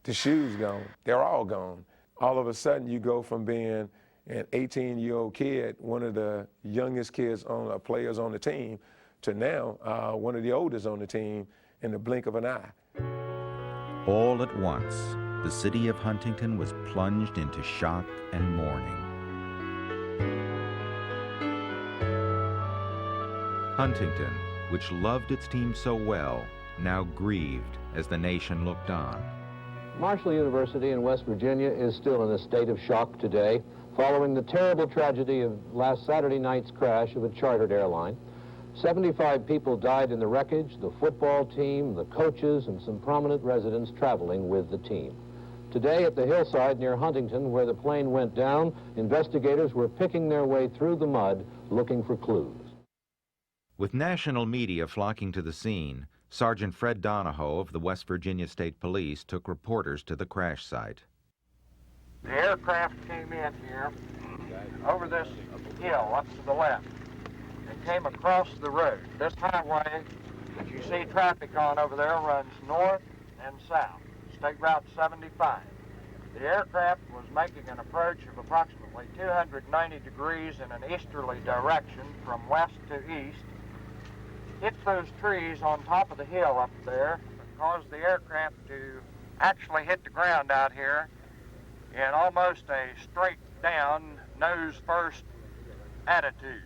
the shoe's gone, they're all gone. All of a sudden you go from being an 18-year-old kid, one of the youngest kids players on the team, to now one of the oldest on the team in the blink of an eye. All at once, the city of Huntington was plunged into shock and mourning. Huntington, which loved its team so well, now grieved as the nation looked on. Marshall University in West Virginia is still in a state of shock today, following the terrible tragedy of last Saturday night's crash of a chartered airline. 75 people died in the wreckage, the football team, the coaches, and some prominent residents traveling with the team. Today at the hillside near Huntington, where the plane went down, investigators were picking their way through the mud looking for clues. With national media flocking to the scene, Sergeant Fred Donahoe of the West Virginia State Police took reporters to the crash site. The aircraft came in here over this hill up to the left and came across the road. This highway that you see traffic on over there runs north and south, State Route 75. The aircraft was making an approach of approximately 290 degrees in an easterly direction from west to east. Hit those trees on top of the hill up there and caused the aircraft to actually hit the ground out here in almost a straight down, nose first attitude.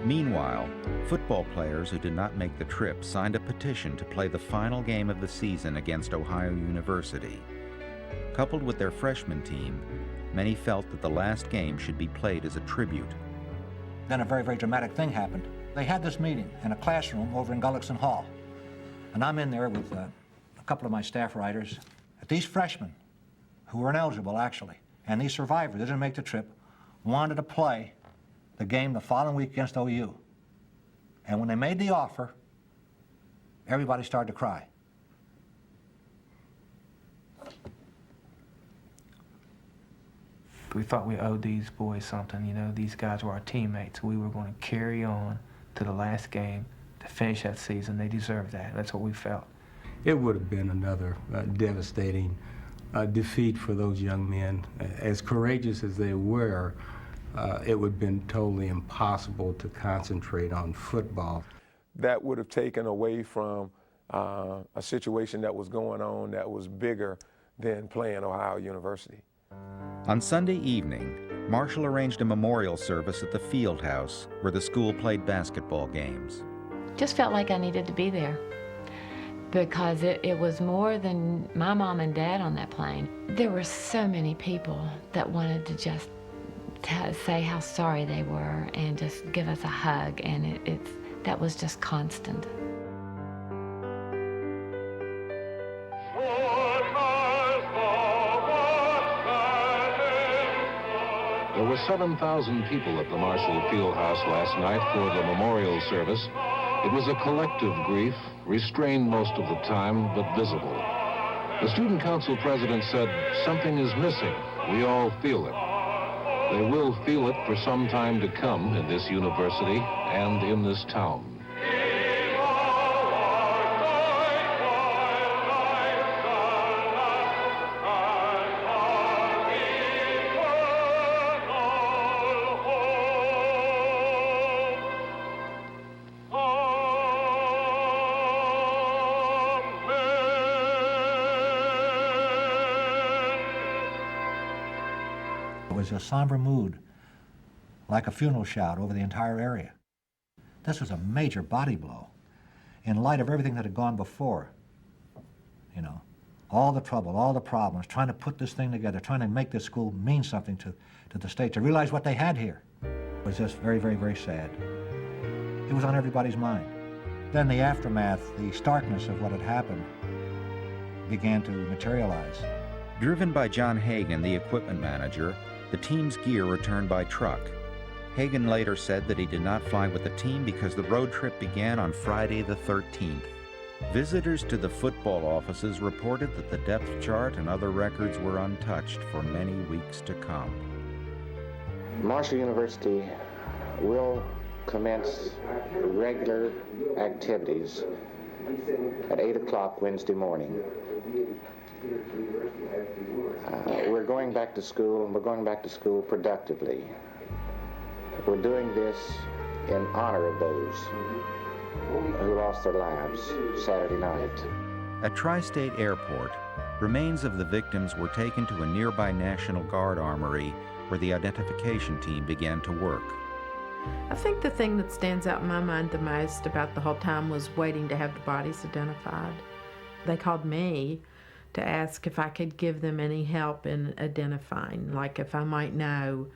Meanwhile, football players who did not make the trip signed a petition to play the final game of the season against Ohio University. Coupled with their freshman team, many felt that the last game should be played as a tribute. Then a very, very dramatic thing happened. They had this meeting in a classroom over in Gullickson Hall. And I'm in there with a couple of my staff writers. These freshmen, who were ineligible actually, and these survivors that didn't make the trip, wanted to play the game the following week against OU. And when they made the offer, everybody started to cry. We thought we owed these boys something, you know. These guys were our teammates. We were going to carry on to the last game to finish that season. They deserved that. That's what we felt. It would have been another devastating defeat for those young men. As courageous as they were, it would have been totally impossible to concentrate on football. That would have taken away from a situation that was going on that was bigger than playing Ohio University. On Sunday evening, Marshall arranged a memorial service at the field house where the school played basketball games. Just felt like I needed to be there because it was more than my mom and dad on that plane. There were so many people that wanted to just say how sorry they were and just give us a hug, and that was just constant. There were 7,000 people at the Marshall Fieldhouse last night for the memorial service. It was a collective grief, restrained most of the time, but visible. The student council president said, "Something is missing. We all feel it." They will feel it for some time to come in this university and in this town. It was a somber mood, like a funeral shout over the entire area. This was a major body blow in light of everything that had gone before. You know, all the trouble, all the problems, trying to put this thing together, trying to make this school mean something to the state, to realize what they had here. It was just very, very, very sad. It was on everybody's mind. Then the aftermath, the starkness of what had happened began to materialize. Driven by John Hagan, the equipment manager, the team's gear returned by truck. Hagan later said that he did not fly with the team because the road trip began on Friday the 13th. Visitors to the football offices reported that the depth chart and other records were untouched for many weeks to come. Marshall University will commence regular activities at 8 o'clock Wednesday morning. We're going back to school, and we're going back to school productively. We're doing this in honor of those who lost their lives Saturday night. At Tri-State Airport, remains of the victims were taken to a nearby National Guard armory where the identification team began to work. I think the thing that stands out in my mind the most about the whole time was waiting to have the bodies identified. They called me to ask if I could give them any help in identifying, like if I might know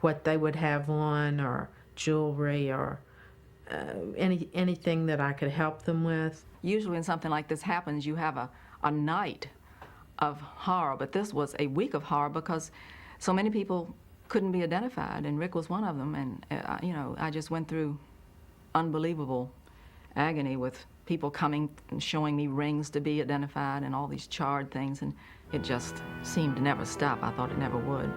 what they would have on, or jewelry, or anything that I could help them with. Usually when something like this happens, you have a night of horror, but this was a week of horror because so many people couldn't be identified, and Rick was one of them, and you know, I just went through unbelievable agony with people coming and showing me rings to be identified and all these charred things, and it just seemed to never stop. I thought it never would.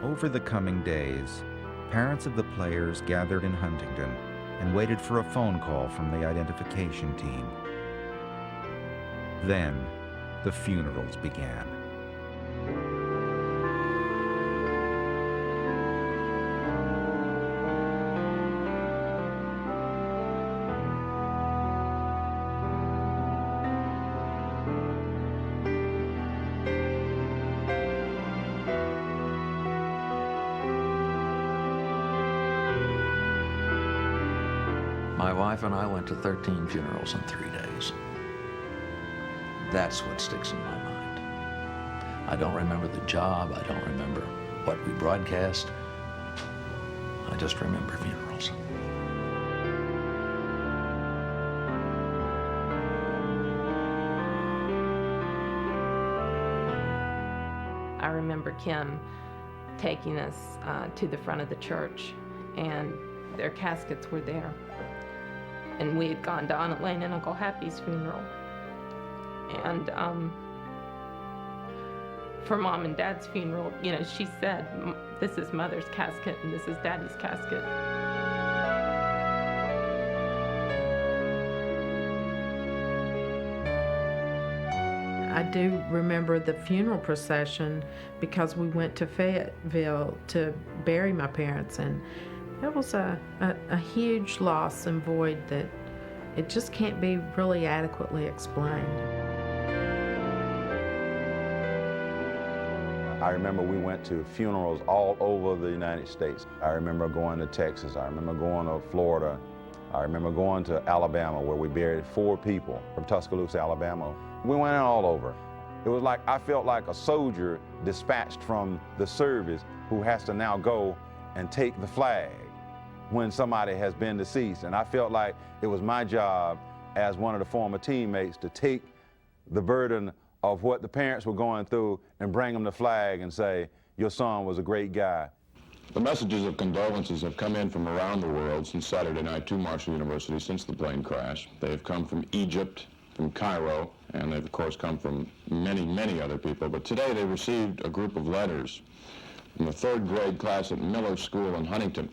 Over the coming days, parents of the players gathered in Huntington and waited for a phone call from the identification team. Then, the funerals began. My wife and I went to 13 funerals in 3 days. That's what sticks in my mind. I don't remember the job. I don't remember what we broadcast. I just remember funerals. I remember Kim taking us to the front of the church, and their caskets were there. And we had gone to Aunt Lane and Uncle Happy's funeral. And for Mom and Dad's funeral, you know, she said, "This is Mother's casket and this is Daddy's casket." I do remember the funeral procession because we went to Fayetteville to bury my parents, and it was a huge loss and void that it just can't be really adequately explained. I remember we went to funerals all over the United States. I remember going to Texas. I remember going to Florida. I remember going to Alabama where we buried 4 people from Tuscaloosa, Alabama. We went all over. It was like I felt like a soldier dispatched from the service who has to now go and take the flag when somebody has been deceased. And I felt like it was my job as one of the former teammates to take the burden of what the parents were going through and bring them the flag and say, your son was a great guy. The messages of condolences have come in from around the world since Saturday night to Marshall University since the plane crash. They have come from Egypt, from Cairo, and they've of course come from many, many other people. But today they received a group of letters from the 3rd grade class at Miller School in Huntington.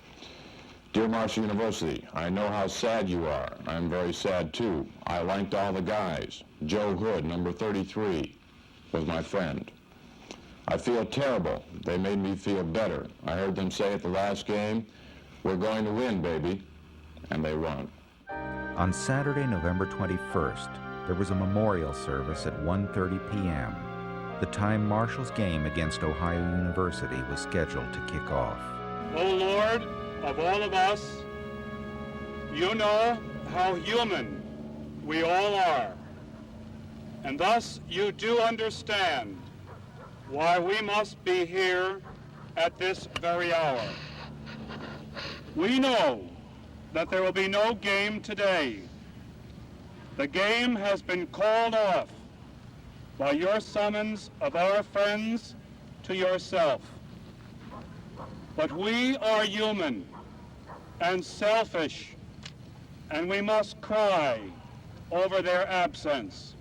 Dear Marshall University, I know how sad you are. I'm very sad too. I liked all the guys. Joe Hood, number 33, was my friend. I feel terrible. They made me feel better. I heard them say at the last game, we're going to win, baby, and they won. On Saturday, November 21st, there was a memorial service at 1:30 p.m., the time Marshall's game against Ohio University was scheduled to kick off. O Lord of all of us, you know how human we all are, and thus you do understand why we must be here at this very hour. We know that there will be no game today. The game has been called off by your summons of our friends to yourself. But we are human and selfish, and we must cry over their absence.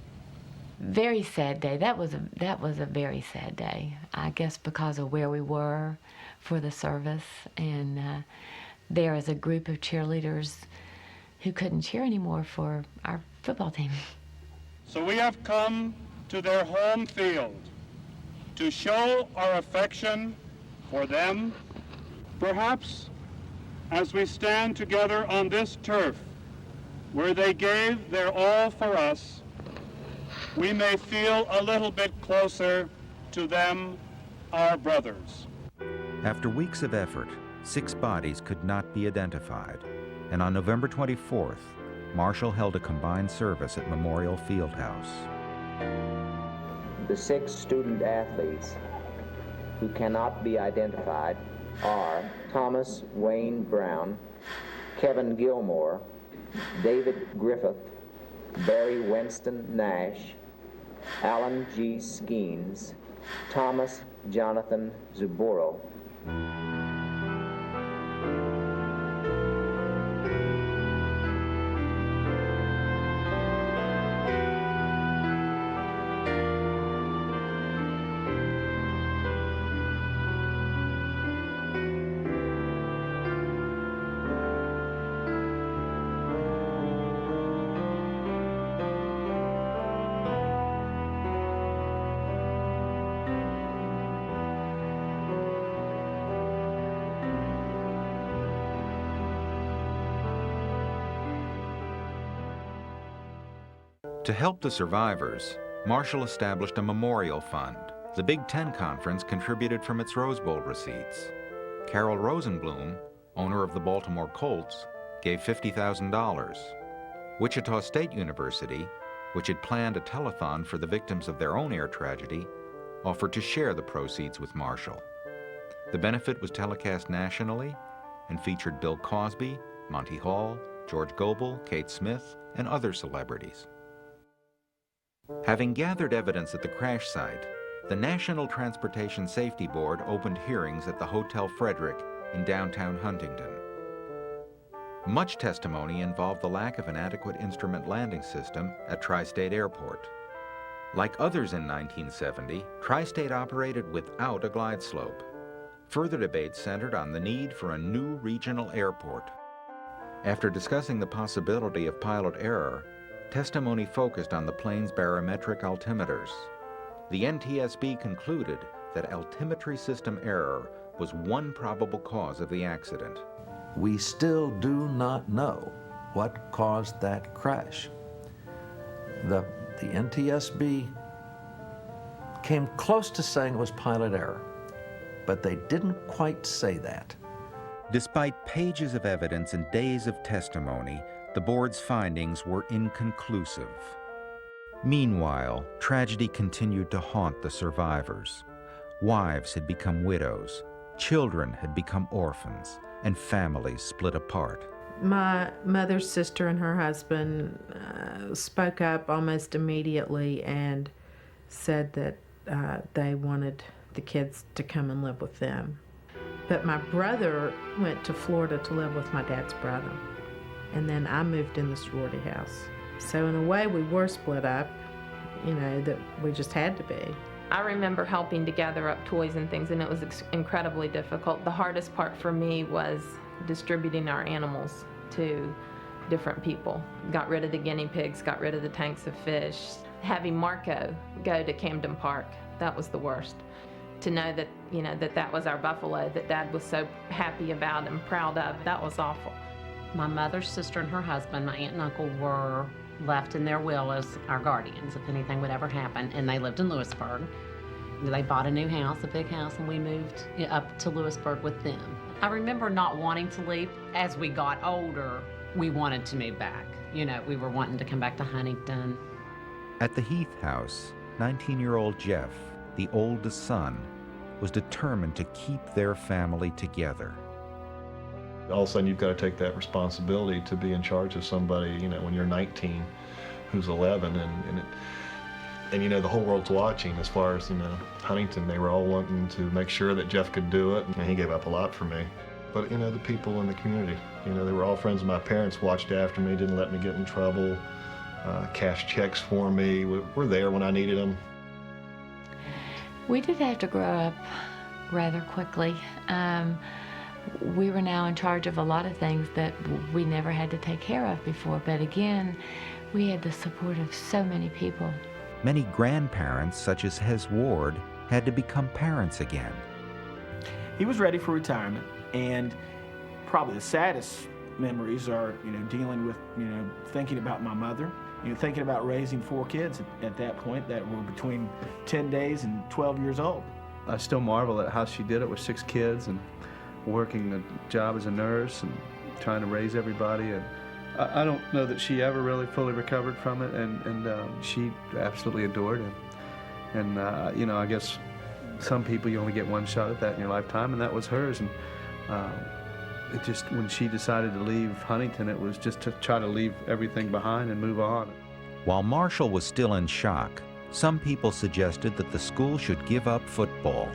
Very sad day. That was a very sad day, I guess because of where we were for the service, and there is a group of cheerleaders who couldn't cheer anymore for our football team. So we have come to their home field to show our affection for them. Perhaps as we stand together on this turf where they gave their all for us, we may feel a little bit closer to them, our brothers. After weeks of effort, 6 bodies could not be identified, and on November 24th, Marshall held a combined service at Memorial Fieldhouse. The 6 student athletes who cannot be identified are Thomas Wayne Brown, Kevin Gilmore, David Griffith, Barry Winston Nash, Alan G. Skeens, Thomas Jonathan Zuboro. To help the survivors, Marshall established a memorial fund. The Big Ten Conference contributed from its Rose Bowl receipts. Carol Rosenblum, owner of the Baltimore Colts, gave $50,000. Wichita State University, which had planned a telethon for the victims of their own air tragedy, offered to share the proceeds with Marshall. The benefit was telecast nationally and featured Bill Cosby, Monty Hall, George Gobel, Kate Smith, and other celebrities. Having gathered evidence at the crash site, the National Transportation Safety Board opened hearings at the Hotel Frederick in downtown Huntington. Much testimony involved the lack of an adequate instrument landing system at Tri-State Airport. Like others in 1970, Tri-State operated without a glide slope. Further debate centered on the need for a new regional airport. After discussing the possibility of pilot error, testimony focused on the plane's barometric altimeters. The NTSB concluded that altimetry system error was one probable cause of the accident. We still do not know what caused that crash. The NTSB came close to saying it was pilot error, but they didn't quite say that. Despite pages of evidence and days of testimony, the board's findings were inconclusive. Meanwhile, tragedy continued to haunt the survivors. Wives had become widows, children had become orphans, and families split apart. My mother's sister and her husband spoke up almost immediately and said that they wanted the kids to come and live with them. But my brother went to Florida to live with my dad's brother. And then I moved in the sorority house. So in a way, we were split up, you know, that we just had to be. I remember helping to gather up toys and things, and it was incredibly difficult. The hardest part for me was distributing our animals to different people. Got rid of the guinea pigs, got rid of the tanks of fish. Having Marco go to Camden Park, that was the worst. To know that, you know, that was our buffalo that Dad was so happy about and proud of, that was awful. My mother's sister and her husband, my aunt and uncle, were left in their will as our guardians if anything would ever happen, and they lived in Lewisburg. They bought a new house, a big house, and we moved up to Lewisburg with them. I remember not wanting to leave. As we got older, we wanted to move back. You know, we were wanting to come back to Huntington. At the Heath house, 19-year-old Jeff, the oldest son, was determined to keep their family together. All of a sudden, you've got to take that responsibility to be in charge of somebody, you know, when you're 19, who's 11, and you know, the whole world's watching as far as, you know, Huntington. They were all wanting to make sure that Jeff could do it, and he gave up a lot for me. But, you know, the people in the community, you know, they were all friends of my parents, watched after me, didn't let me get in trouble, cashed checks for me, were there when I needed them. We did have to grow up rather quickly. We were now in charge of a lot of things that we never had to take care of before, but again, we had the support of so many people. Many grandparents, such as Hez Ward, had to become parents again. He was ready for retirement, and probably the saddest memories are, you know, dealing with, you know, thinking about my mother, you know, thinking about raising 4 kids at that point that were between 10 days and 12 years old. I still marvel at how she did it with 6 kids and working a job as a nurse and trying to raise everybody. And I don't know that she ever really fully recovered from it, and she absolutely adored him. And, you know, I guess some people, you only get one shot at that in your lifetime, and that was hers. And it just, when she decided to leave Huntington, it was just to try to leave everything behind and move on. While Marshall was still in shock, some people suggested that the school should give up football.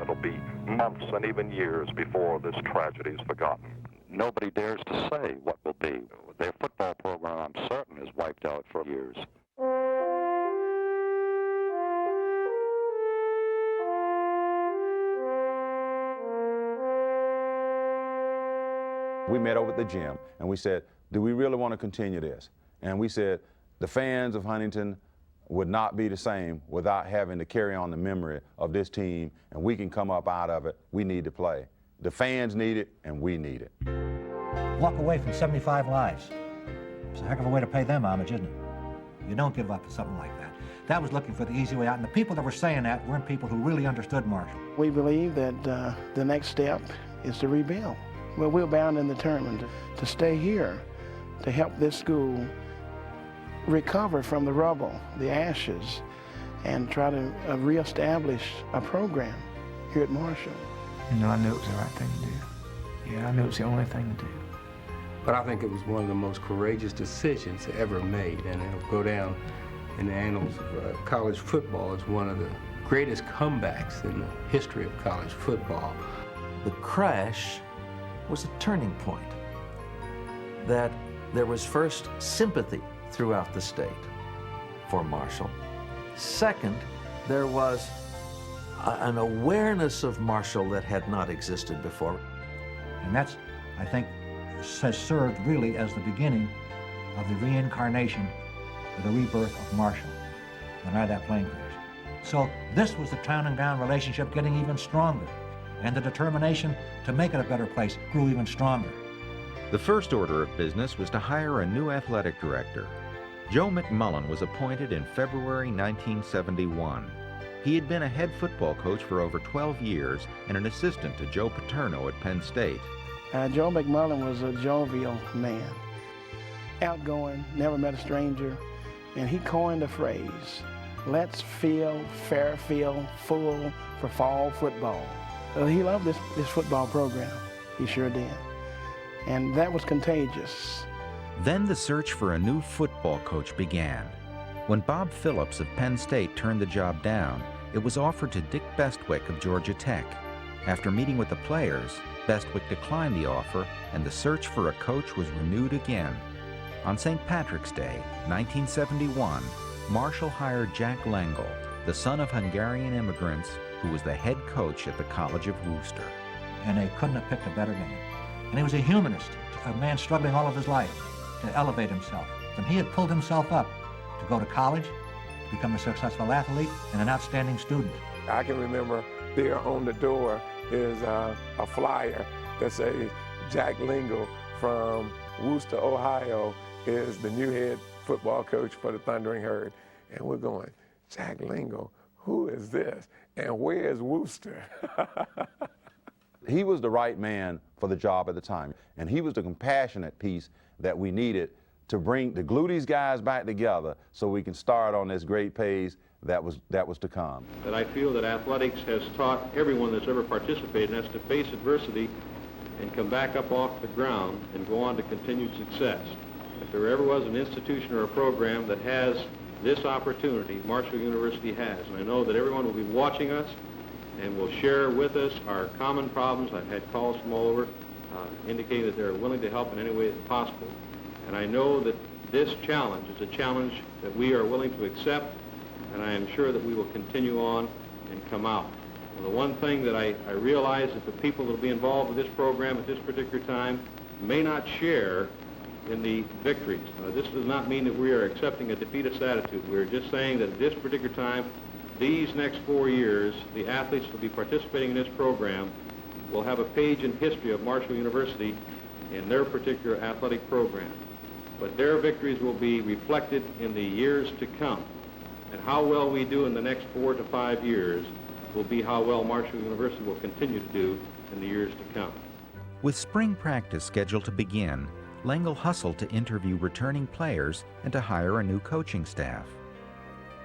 It'll be months and even years before this tragedy is forgotten. Nobody dares to say what will be. Their football program, I'm certain, is wiped out for years. We met over at the gym and we said, do we really want to continue this? And we said, the fans of Huntington would not be the same without having to carry on the memory of this team, and we can come up out of it. We need to play. The fans need it, and we need it. Walk away from 75 lives. It's a heck of a way to pay them homage, isn't it? You don't give up for something like that. That was looking for the easy way out, and the people that were saying that weren't people who really understood Marshall. We believe that the next step is to rebuild. Well, we're bound and determined to stay here, to help this school recover from the rubble, the ashes, and try to reestablish a program here at Marshall. You know, I knew it was the right thing to do. Yeah, I knew it was the only thing to do. But I think it was one of the most courageous decisions ever made, and it'll go down in the annals of college football as one of the greatest comebacks in the history of college football. The crash was a turning point. That there was first sympathy throughout the state for Marshall. Second, there was an awareness of Marshall that had not existed before. And that's, I think, has served really as the beginning of the reincarnation, or the rebirth of Marshall when I had that plane crash. So this was the town and ground relationship getting even stronger, and the determination to make it a better place grew even stronger. The first order of business was to hire a new athletic director. Joe McMullen was appointed in February 1971. He had been a head football coach for over 12 years and an assistant to Joe Paterno at Penn State. Joe McMullen was a jovial man, outgoing, never met a stranger, and he coined a phrase, "Let's field Fairfield full for fall football." He loved this football program. He sure did. And that was contagious. Then the search for a new football coach began. When Bob Phillips of Penn State turned the job down, it was offered to Dick Bestwick of Georgia Tech. After meeting with the players, Bestwick declined the offer, and the search for a coach was renewed again. On St. Patrick's Day, 1971, Marshall hired Jack Lengyel, the son of Hungarian immigrants, who was the head coach at the College of Wooster. And they couldn't have picked a better man. And he was a humanist, a man struggling all of his life to elevate himself. And he had pulled himself up to go to college, to become a successful athlete, and an outstanding student. I can remember there on the door is a flyer that says Jack Lengyel from Wooster, Ohio, is the new head football coach for the Thundering Herd. And we're going, Jack Lengyel, who is this? And where is Wooster? He was the right man for the job at the time, and he was the compassionate piece that we needed to glue these guys back together so we can start on this great pace that was to come. That I feel that athletics has taught everyone that's ever participated, and that's to face adversity and come back up off the ground and go on to continued success. If there ever was an institution or a program that has this opportunity, Marshall University has. And I know that everyone will be watching us and will share with us our common problems. I've had calls from all over indicating that they're willing to help in any way that's possible. And I know that this challenge is a challenge that we are willing to accept, and I am sure that we will continue on and come out. Well, the one thing that I realize that the people that will be involved with this program at this particular time may not share in the victories. This does not mean that we are accepting a defeatist attitude. We're just saying that at this particular time, these next 4 years, the athletes who will be participating in this program will have a page in history of Marshall University in their particular athletic program. But their victories will be reflected in the years to come. And how well we do in the next 4 to 5 years will be how well Marshall University will continue to do in the years to come. With spring practice scheduled to begin, Lengyel hustled to interview returning players and to hire a new coaching staff.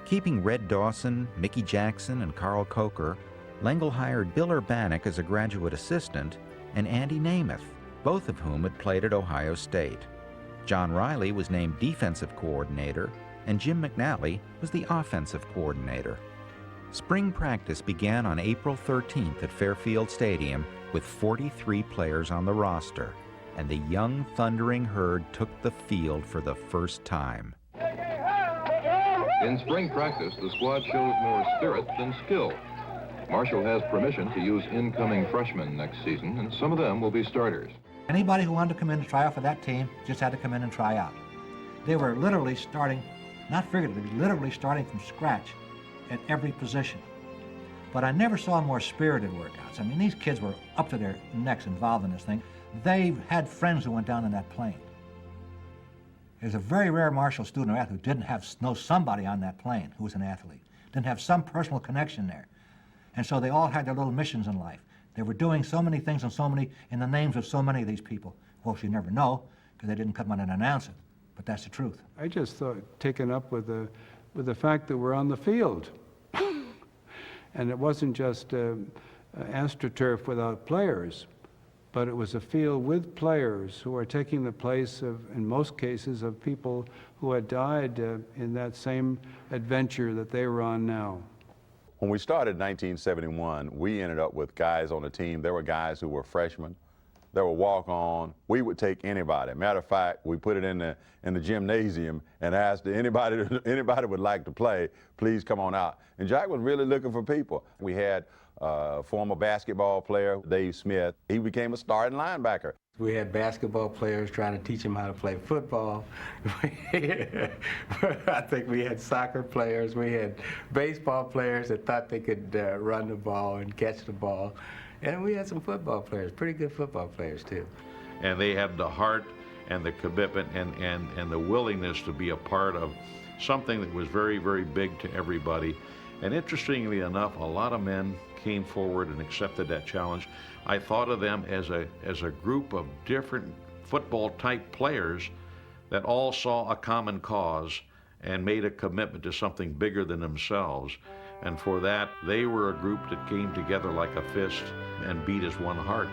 Keeping Red Dawson, Mickey Jackson, and Carl Coker, Lengyel hired Bill Urbanek as a graduate assistant and Andy Namath, both of whom had played at Ohio State. John Riley was named defensive coordinator, and Jim McNally was the offensive coordinator. Spring practice began on April 13th at Fairfield Stadium with 43 players on the roster, and the young Thundering Herd took the field for the first time. In spring practice, the squad shows more spirit than skill. Marshall has permission to use incoming freshmen next season, and some of them will be starters. Anybody who wanted to come in and try out for that team just had to come in and try out. They were literally starting, not figuratively, literally starting from scratch at every position. But I never saw more spirited workouts. I mean, these kids were up to their necks involved in this thing. They had friends who went down in that plane. There's a very rare Marshall student or athlete who didn't know somebody on that plane who was an athlete, didn't have some personal connection there. And so they all had their little missions in life. They were doing so many things and so many in the names of so many of these people. Of course, you never know because they didn't come out and announce it, but that's the truth. I just thought, taken up with the fact that we're on the field. And it wasn't just AstroTurf without players, but it was a field with players who are taking the place of, in most cases, of people who had died in that same adventure that they were on now. When we started in 1971, we ended up with guys on the team. There were guys who were freshmen. There were walk-on. We would take anybody. Matter of fact, we put it in the gymnasium and asked anybody would like to play, please come on out. And Jack was really looking for people. We had a former basketball player, Dave Smith. He became a starting linebacker. We had basketball players trying to teach him how to play football. I think we had soccer players. We had baseball players that thought they could run the ball and catch the ball. And we had some football players, pretty good football players too. And they had the heart and the commitment and the willingness to be a part of something that was very, very big to everybody. And interestingly enough, a lot of men came forward and accepted that challenge. I thought of them as a group of different football-type players that all saw a common cause and made a commitment to something bigger than themselves. And for that, they were a group that came together like a fist and beat as one heart.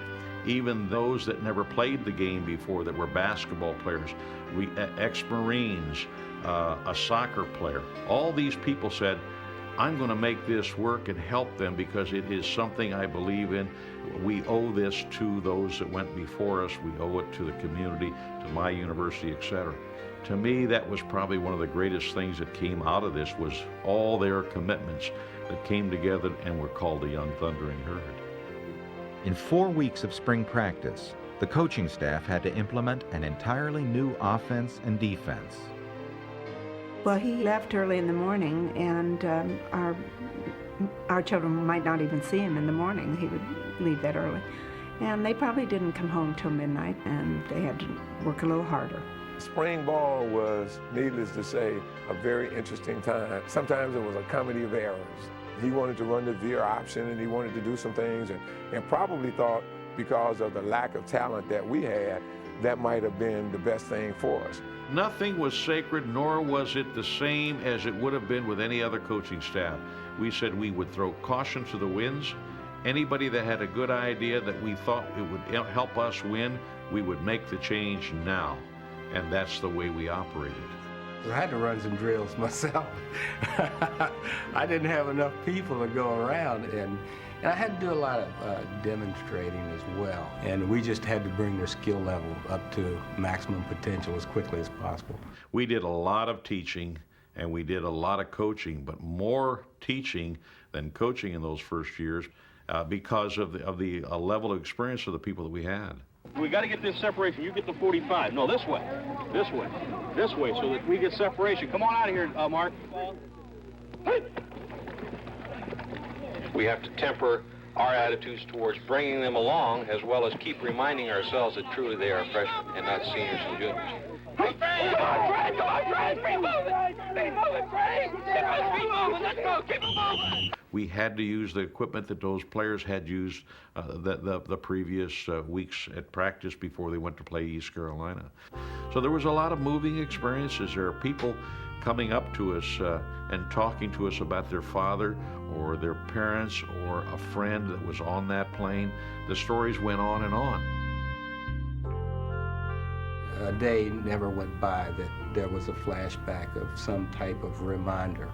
Even those that never played the game before, that were basketball players, ex-Marines, a soccer player, all these people said, I'm going to make this work and help them because it is something I believe in. We owe this to those that went before us. We owe it to the community, to my university, etc. To me, that was probably one of the greatest things that came out of this, was all their commitments that came together and were called the Young Thundering Herd. In 4 weeks of spring practice, the coaching staff had to implement an entirely new offense and defense. Well, he left early in the morning, and our children might not even see him in the morning. He would leave that early. And they probably didn't come home till midnight, and they had to work a little harder. Spring ball was, needless to say, a very interesting time. Sometimes it was a comedy of errors. He wanted to run the veer option, and he wanted to do some things, and probably thought because of the lack of talent that we had, that might have been the best thing for us. Nothing was sacred, nor was it the same as it would have been with any other coaching staff. We said we would throw caution to the winds. Anybody that had a good idea that we thought it would help us win, we would make the change now. And that's the way we operated. I had to run some drills myself. I didn't have enough people to go around, and I had to do a lot of demonstrating as well. And we just had to bring their skill level up to maximum potential as quickly as possible. We did a lot of teaching, and we did a lot of coaching, but more teaching than coaching in those first years because of the level of experience of the people that we had. We got to get this separation. You get the 45. No, this way. This way. This way, so that we get separation. Come on out of here, Mark. We have to temper our attitudes towards bringing them along, as well as keep reminding ourselves that truly they are freshmen and not seniors and juniors. Come on, Frank! Come on, Frank! Keep moving! Keep moving, Frank! Keep moving! Let's go! Keep moving! We had to use the equipment that those players had used the previous weeks at practice before they went to play East Carolina. So there was a lot of moving experiences. There are people coming up to us and talking to us about their father or their parents or a friend that was on that plane. The stories went on and on. A day never went by that there was a flashback of some type of reminder.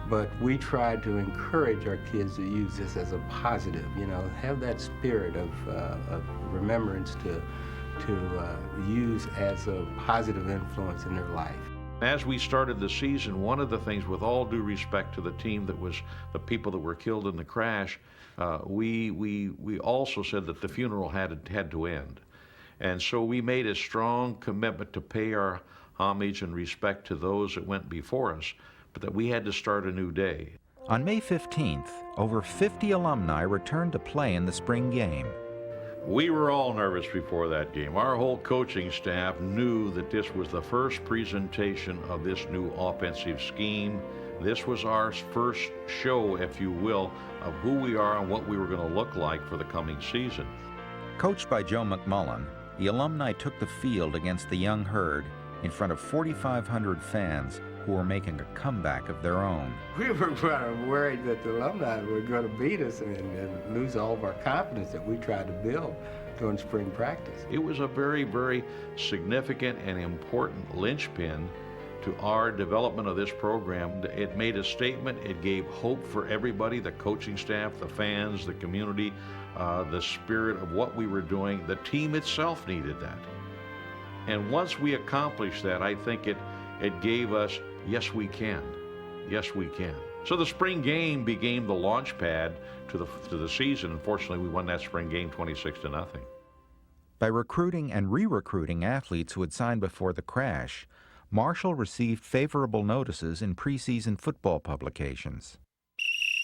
But we tried to encourage our kids to use this as a positive, have that spirit of remembrance to use as a positive influence in their life. As we started the season, one of the things, with all due respect to the team that was the people that were killed in the crash, we also said that the funeral had to end. And so we made a strong commitment to pay our homage and respect to those that went before us, but that we had to start a new day. On May 15th, over 50 alumni returned to play in the spring game. We were all nervous before that game. Our whole coaching staff knew that this was the first presentation of this new offensive scheme. This was our first show, if you will, of who we are and what we were going to look like for the coming season. Coached by Joe McMullen, the alumni took the field against the Young Herd in front of 4,500 fans who were making a comeback of their own. We were kind of worried that the alumni were going to beat us and lose all of our confidence that we tried to build during spring practice. It was a very, very significant and important linchpin to our development of this program. It made a statement. It gave hope for everybody, the coaching staff, the fans, the community, the spirit of what we were doing. The team itself needed that. And once we accomplished that, I think it gave us, yes, we can. Yes, we can. So the spring game became the launch pad to the season. Unfortunately, we won that spring game 26-0. By recruiting and re-recruiting athletes who had signed before the crash, Marshall received favorable notices in preseason football publications.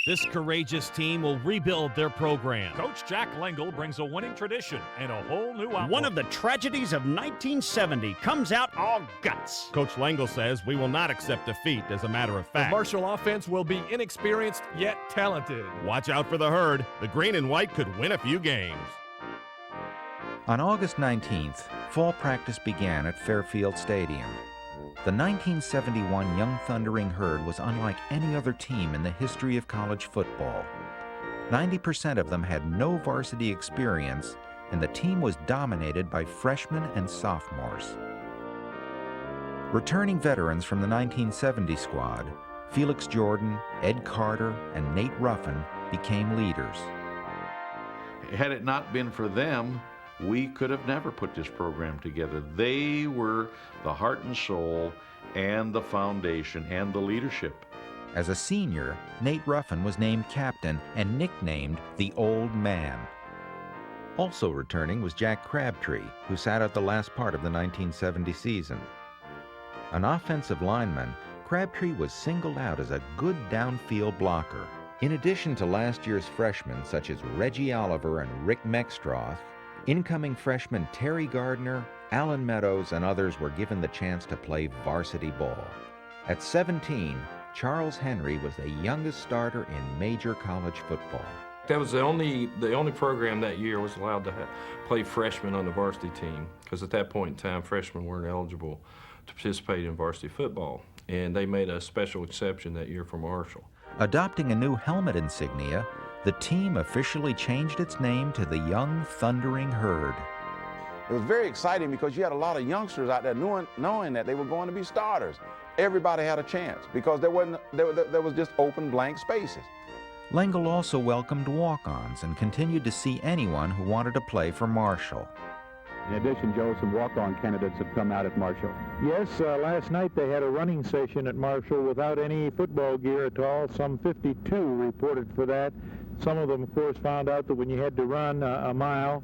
This courageous team will rebuild their program. Coach Jack Lengyel brings a winning tradition and a whole new outlook. One of the tragedies of 1970 comes out all guts. Coach Lengyel says we will not accept defeat, as a matter of fact. The Marshall offense will be inexperienced yet talented. Watch out for the herd. The green and white could win a few games. On August 19th, fall practice began at Fairfield Stadium. The 1971 Young Thundering Herd was unlike any other team in the history of college football. 90% of them had no varsity experience, and the team was dominated by freshmen and sophomores. Returning veterans from the 1970 squad, Felix Jordan, Ed Carter, and Nate Ruffin became leaders. Had it not been for them, we could have never put this program together. They were the heart and soul and the foundation and the leadership. As a senior, Nate Ruffin was named captain and nicknamed the Old Man. Also returning was Jack Crabtree, who sat out the last part of the 1970 season. An offensive lineman, Crabtree was singled out as a good downfield blocker. In addition to last year's freshmen such as Reggie Oliver and Rick Mextroth, incoming freshmen Terry Gardner, Alan Meadows, and others were given the chance to play varsity ball. At 17, Charles Henry was the youngest starter in major college football. That was the only program that year was allowed to play freshmen on the varsity team, because at that point in time, freshmen weren't eligible to participate in varsity football, and they made a special exception that year for Marshall. Adopting a new helmet insignia, the team officially changed its name to the Young Thundering Herd. It was very exciting because you had a lot of youngsters out there knowing that they were going to be starters. Everybody had a chance because there was just open blank spaces. Lengyel also welcomed walk-ons and continued to see anyone who wanted to play for Marshall. In addition, Joe, some walk-on candidates have come out at Marshall. Yes, last night they had a running session at Marshall without any football gear at all. Some 52 reported for that. Some of them, of course, found out that when you had to run a mile,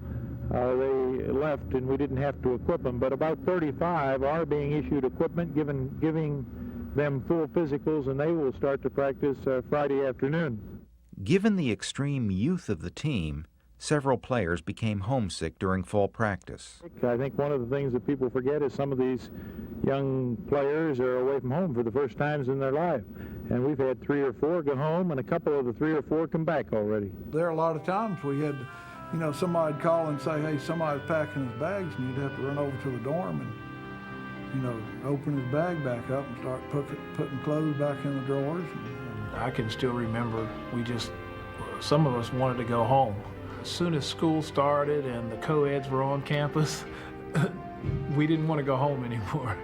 they left and we didn't have to equip them. But about 35 are being issued equipment, giving them full physicals, and they will start to practice Friday afternoon. Given the extreme youth of the team, several players became homesick during fall practice. I think one of the things that people forget is some of these young players are away from home for the first times in their life. And we've had 3 or 4 go home, and a couple of the 3 or 4 come back already. There are a lot of times we had, somebody'd call and say, hey, somebody's packing his bags, and you'd have to run over to the dorm and, open his bag back up and start putting clothes back in the drawers. I can still remember some of us wanted to go home. As soon as school started and the co-eds were on campus, we didn't want to go home anymore.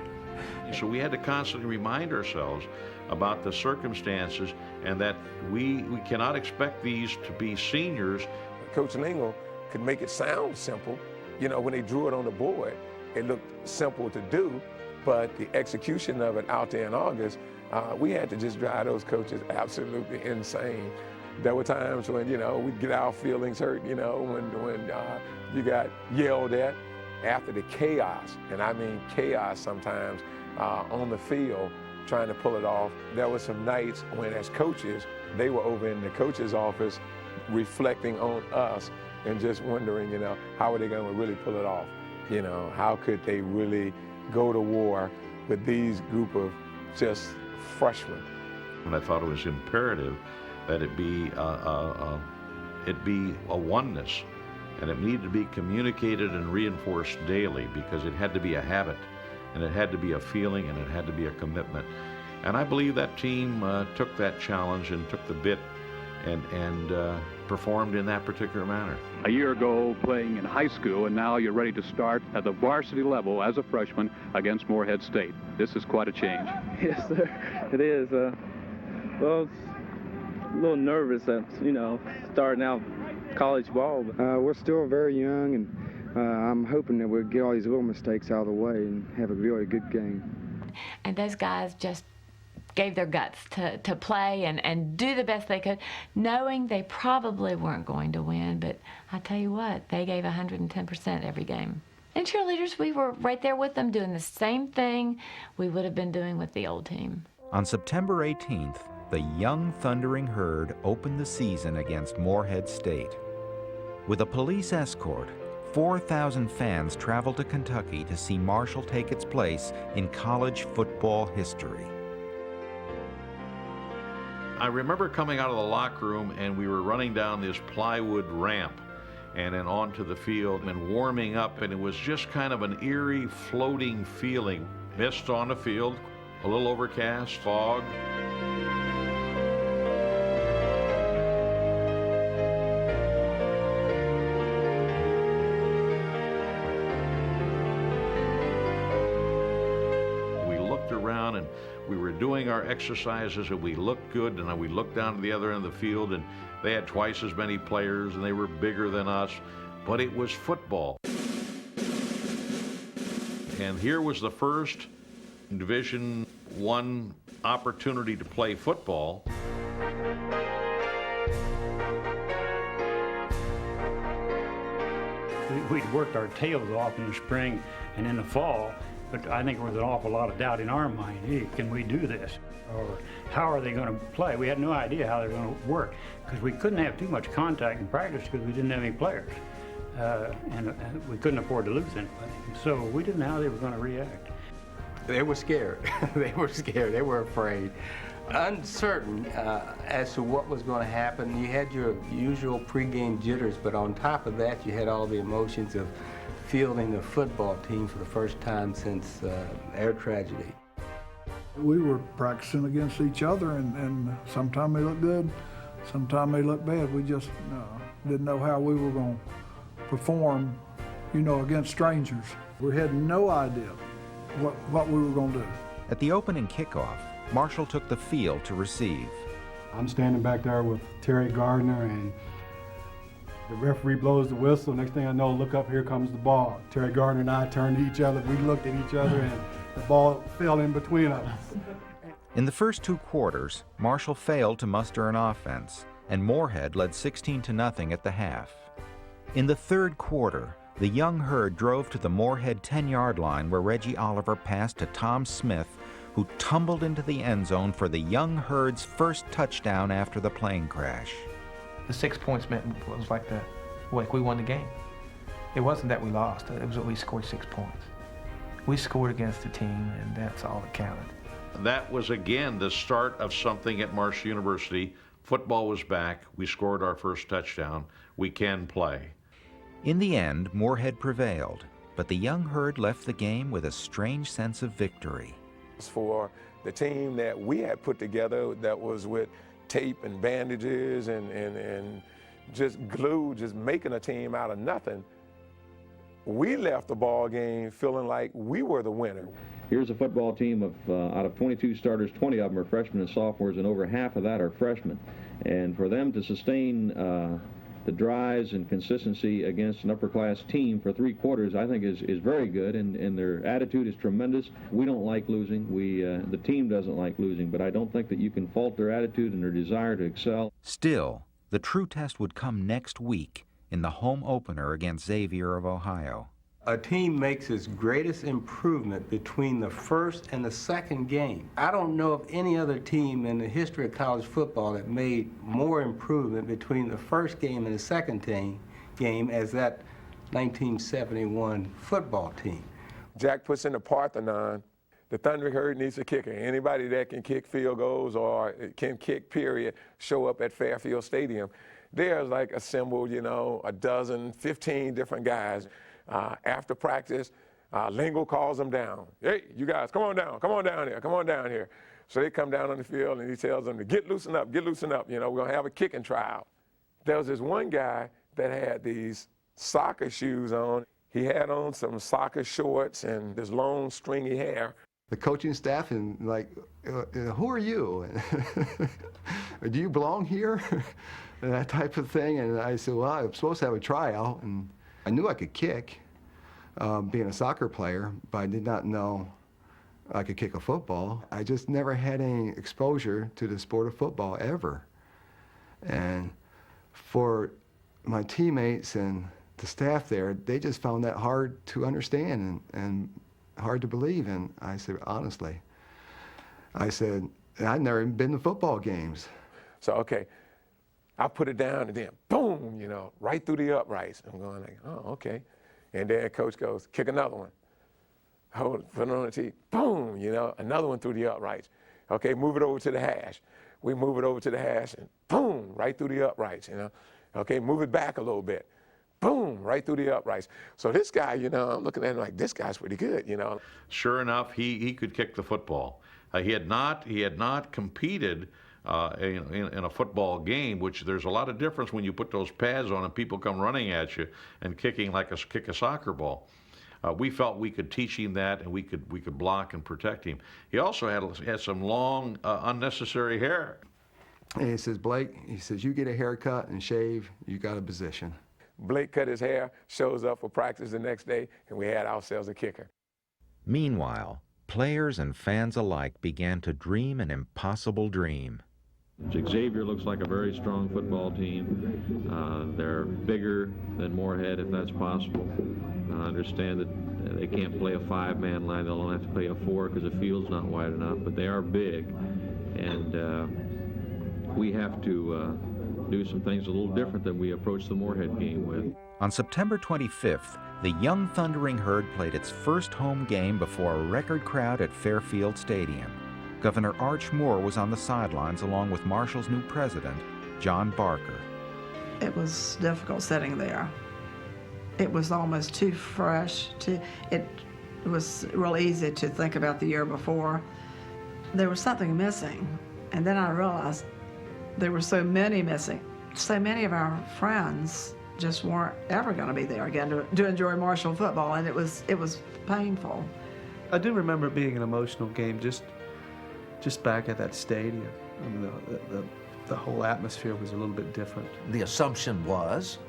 So we had to constantly remind ourselves about the circumstances and that we cannot expect these to be seniors. Coach Lengyel could make it sound simple. When they drew it on the board, it looked simple to do, but the execution of it out there in August, we had to just drive those coaches absolutely insane. There were times when, we'd get our feelings hurt, when you got yelled at after the chaos, and I mean chaos sometimes, on the field, trying to pull it off. There were some nights when, as coaches, they were over in the coach's office reflecting on us and just wondering, how are they going to really pull it off? How could they really go to war with these group of just freshmen? And I thought it was imperative that it be a oneness, and it needed to be communicated and reinforced daily, because it had to be a habit, and it had to be a feeling, and it had to be a commitment. And I believe that team took that challenge and took the bit and performed in that particular manner. A year ago playing in high school, and now you're ready to start at the varsity level as a freshman against Morehead State. This is quite a change. Yes, sir, it is. Well, it's a little nervous that, starting out college ball. We're still very young, and I'm hoping that we'll get all these little mistakes out of the way and have a really good game. And those guys just gave their guts to play and do the best they could, knowing they probably weren't going to win, but I tell you what, they gave 110% every game. And cheerleaders, we were right there with them doing the same thing we would have been doing with the old team. On September 18th, the young Thundering Herd opened the season against Morehead State. With a police escort, 4,000 fans traveled to Kentucky to see Marshall take its place in college football history. I remember coming out of the locker room and we were running down this plywood ramp and then onto the field and warming up, and it was just kind of an eerie, floating feeling. Mist on the field, a little overcast, fog. We looked around and we were doing our exercises and we looked good, and we looked down to the other end of the field and they had twice as many players and they were bigger than us, but it was football. And here was the first Division I opportunity to play football. We'd worked our tails off in the spring and in the fall, but I think there was an awful lot of doubt in our mind. Hey, can we do this? Or how are they going to play? We had no idea how they were going to work because we couldn't have too much contact in practice because we didn't have any players. And we couldn't afford to lose anybody. So we didn't know how they were going to react. They were scared. They were scared. They were afraid. Uncertain as to what was going to happen. You had your usual pregame jitters, but on top of that, you had all the emotions of fielding the football team for the first time since their tragedy. We were practicing against each other, and sometimes they looked good, sometimes they looked bad. We just didn't know how we were going to perform, against strangers. We had no idea what we were going to do. At the opening kickoff, Marshall took the field to receive. I'm standing back there with Terry Gardner, and the referee blows the whistle. Next thing I know, look up, here comes the ball. Terry Gardner and I turned to each other. We looked at each other, and the ball fell in between us. In the first 2 quarters, Marshall failed to muster an offense, and Morehead led 16-0 at the half. In the third quarter, the young Herd drove to the Morehead 10-yard line where Reggie Oliver passed to Tom Smith, who tumbled into the end zone for the young Herd's first touchdown after the plane crash. The 6 points meant was like we won the game. It wasn't that we lost. It was that we scored 6 points. We scored against the team, and that's all that counted. That was again the start of something at Marshall University. Football was back. We scored our first touchdown. We can play. In the end, Morehead prevailed, but the young Herd left the game with a strange sense of victory. For the team that we had put together that was with tape and bandages and just glue, just making a team out of nothing, we left the ball game feeling like we were the winner. Here's a football team of, out of 22 starters, 20 of them are freshmen and sophomores, and over half of that are freshmen. And for them to sustain the drives and consistency against an upper-class team for 3 quarters, I think is very good, and their attitude is tremendous. We don't like losing. The team doesn't like losing, but I don't think that you can fault their attitude and their desire to excel. Still, the true test would come next week in the home opener against Xavier of Ohio. A team makes its greatest improvement between the first and the second game. I don't know of any other team in the history of college football that made more improvement between the first game and the second game as that 1971 football team. Jack puts in the Parthenon. The Thundering Herd needs a kicker. Anybody that can kick field goals or can kick, period, show up at Fairfield Stadium. There's like assembled, a dozen, 15 different guys. After practice, Lengyel calls them down. Hey, you guys, come on down here. So they come down on the field and he tells them to get loosened up. We're going to have a kicking trial. There was this one guy that had these soccer shoes on. He had on some soccer shorts and this long stringy hair. The coaching staff and who are you? Do you belong here? And that type of thing. And I said, well, I'm supposed to have a tryout. And I knew I could kick, being a soccer player, but I did not know I could kick a football. I just never had any exposure to the sport of football ever. And for my teammates and the staff there, they just found that hard to understand and hard to believe. And I said, honestly, I'd never even been to football games. So, okay, I put it down and then boom, you know, right through the uprights. I'm going like, oh, okay. And then coach goes, kick another one. Hold it, put it on the tee, boom, you know, another one through the uprights. Okay, move it over to the hash. We move it over to the hash and boom, right through the uprights, you know. Okay, move it back a little bit. Boom, right through the uprights. So this guy, you know, I'm looking at him like, this guy's pretty good, you know. Sure enough, he could kick the football. He had not competed in a football game, which there's a lot of difference when you put those pads on and people come running at you and kicking like kick a soccer ball. We felt we could teach him that, and we could block and protect him. He also had some long, unnecessary hair. And he says, Blake, he says, you get a haircut and shave, you got a position. Blake cut his hair, shows up for practice the next day, and we had ourselves a kicker. Meanwhile, players and fans alike began to dream an impossible dream. Xavier looks like a very strong football team. They're bigger than Moorhead, if that's possible. I understand that they can't play a 5-man line. They'll only have to play a 4 because the field's not wide enough, but they are big. And we have to do some things a little different than we approached the Moorhead game with. On September 25th, the young Thundering Herd played its first home game before a record crowd at Fairfield Stadium. Governor Arch Moore was on the sidelines along with Marshall's new president, John Barker. It was difficult sitting there. It was almost too fresh. It was real easy to think about the year before. There was something missing, and then I realized there were so many missing. So many of our friends just weren't ever going to be there again to enjoy Marshall football, and it was painful. I do remember it being an emotional game just back at that stadium. I mean, the whole atmosphere was a little bit different. The assumption was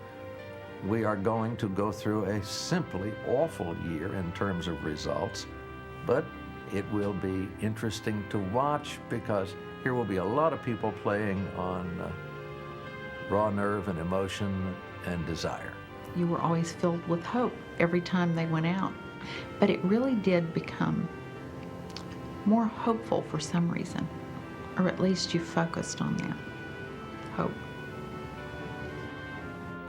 we are going to go through a simply awful year in terms of results, but it will be interesting to watch because here will be a lot of people playing on raw nerve and emotion and desire. You were always filled with hope every time they went out, but it really did become more hopeful for some reason, or at least you focused on that hope.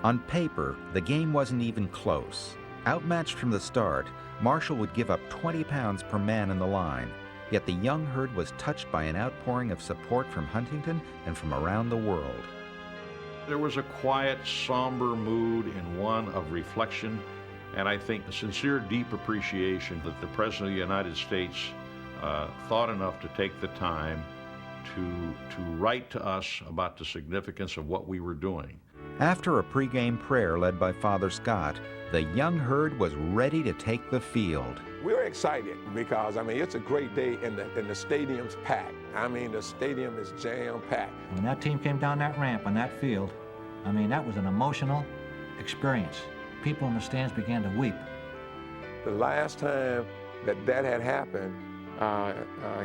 On paper, the game wasn't even close. Outmatched from the start, Marshall would give up 20 pounds per man in the line, yet the young herd was touched by an outpouring of support from Huntington and from around the world. There was a quiet, somber mood and one of reflection, and I think a sincere, deep appreciation that the President of the United States thought enough to take the time to write to us about the significance of what we were doing. After a pregame prayer led by Father Scott, the young herd was ready to take the field. We were excited because, I mean, it's a great day and the stadium's packed. I mean, the stadium is jam-packed. When that team came down that ramp on that field, I mean, that was an emotional experience. People in the stands began to weep. The last time that had happened,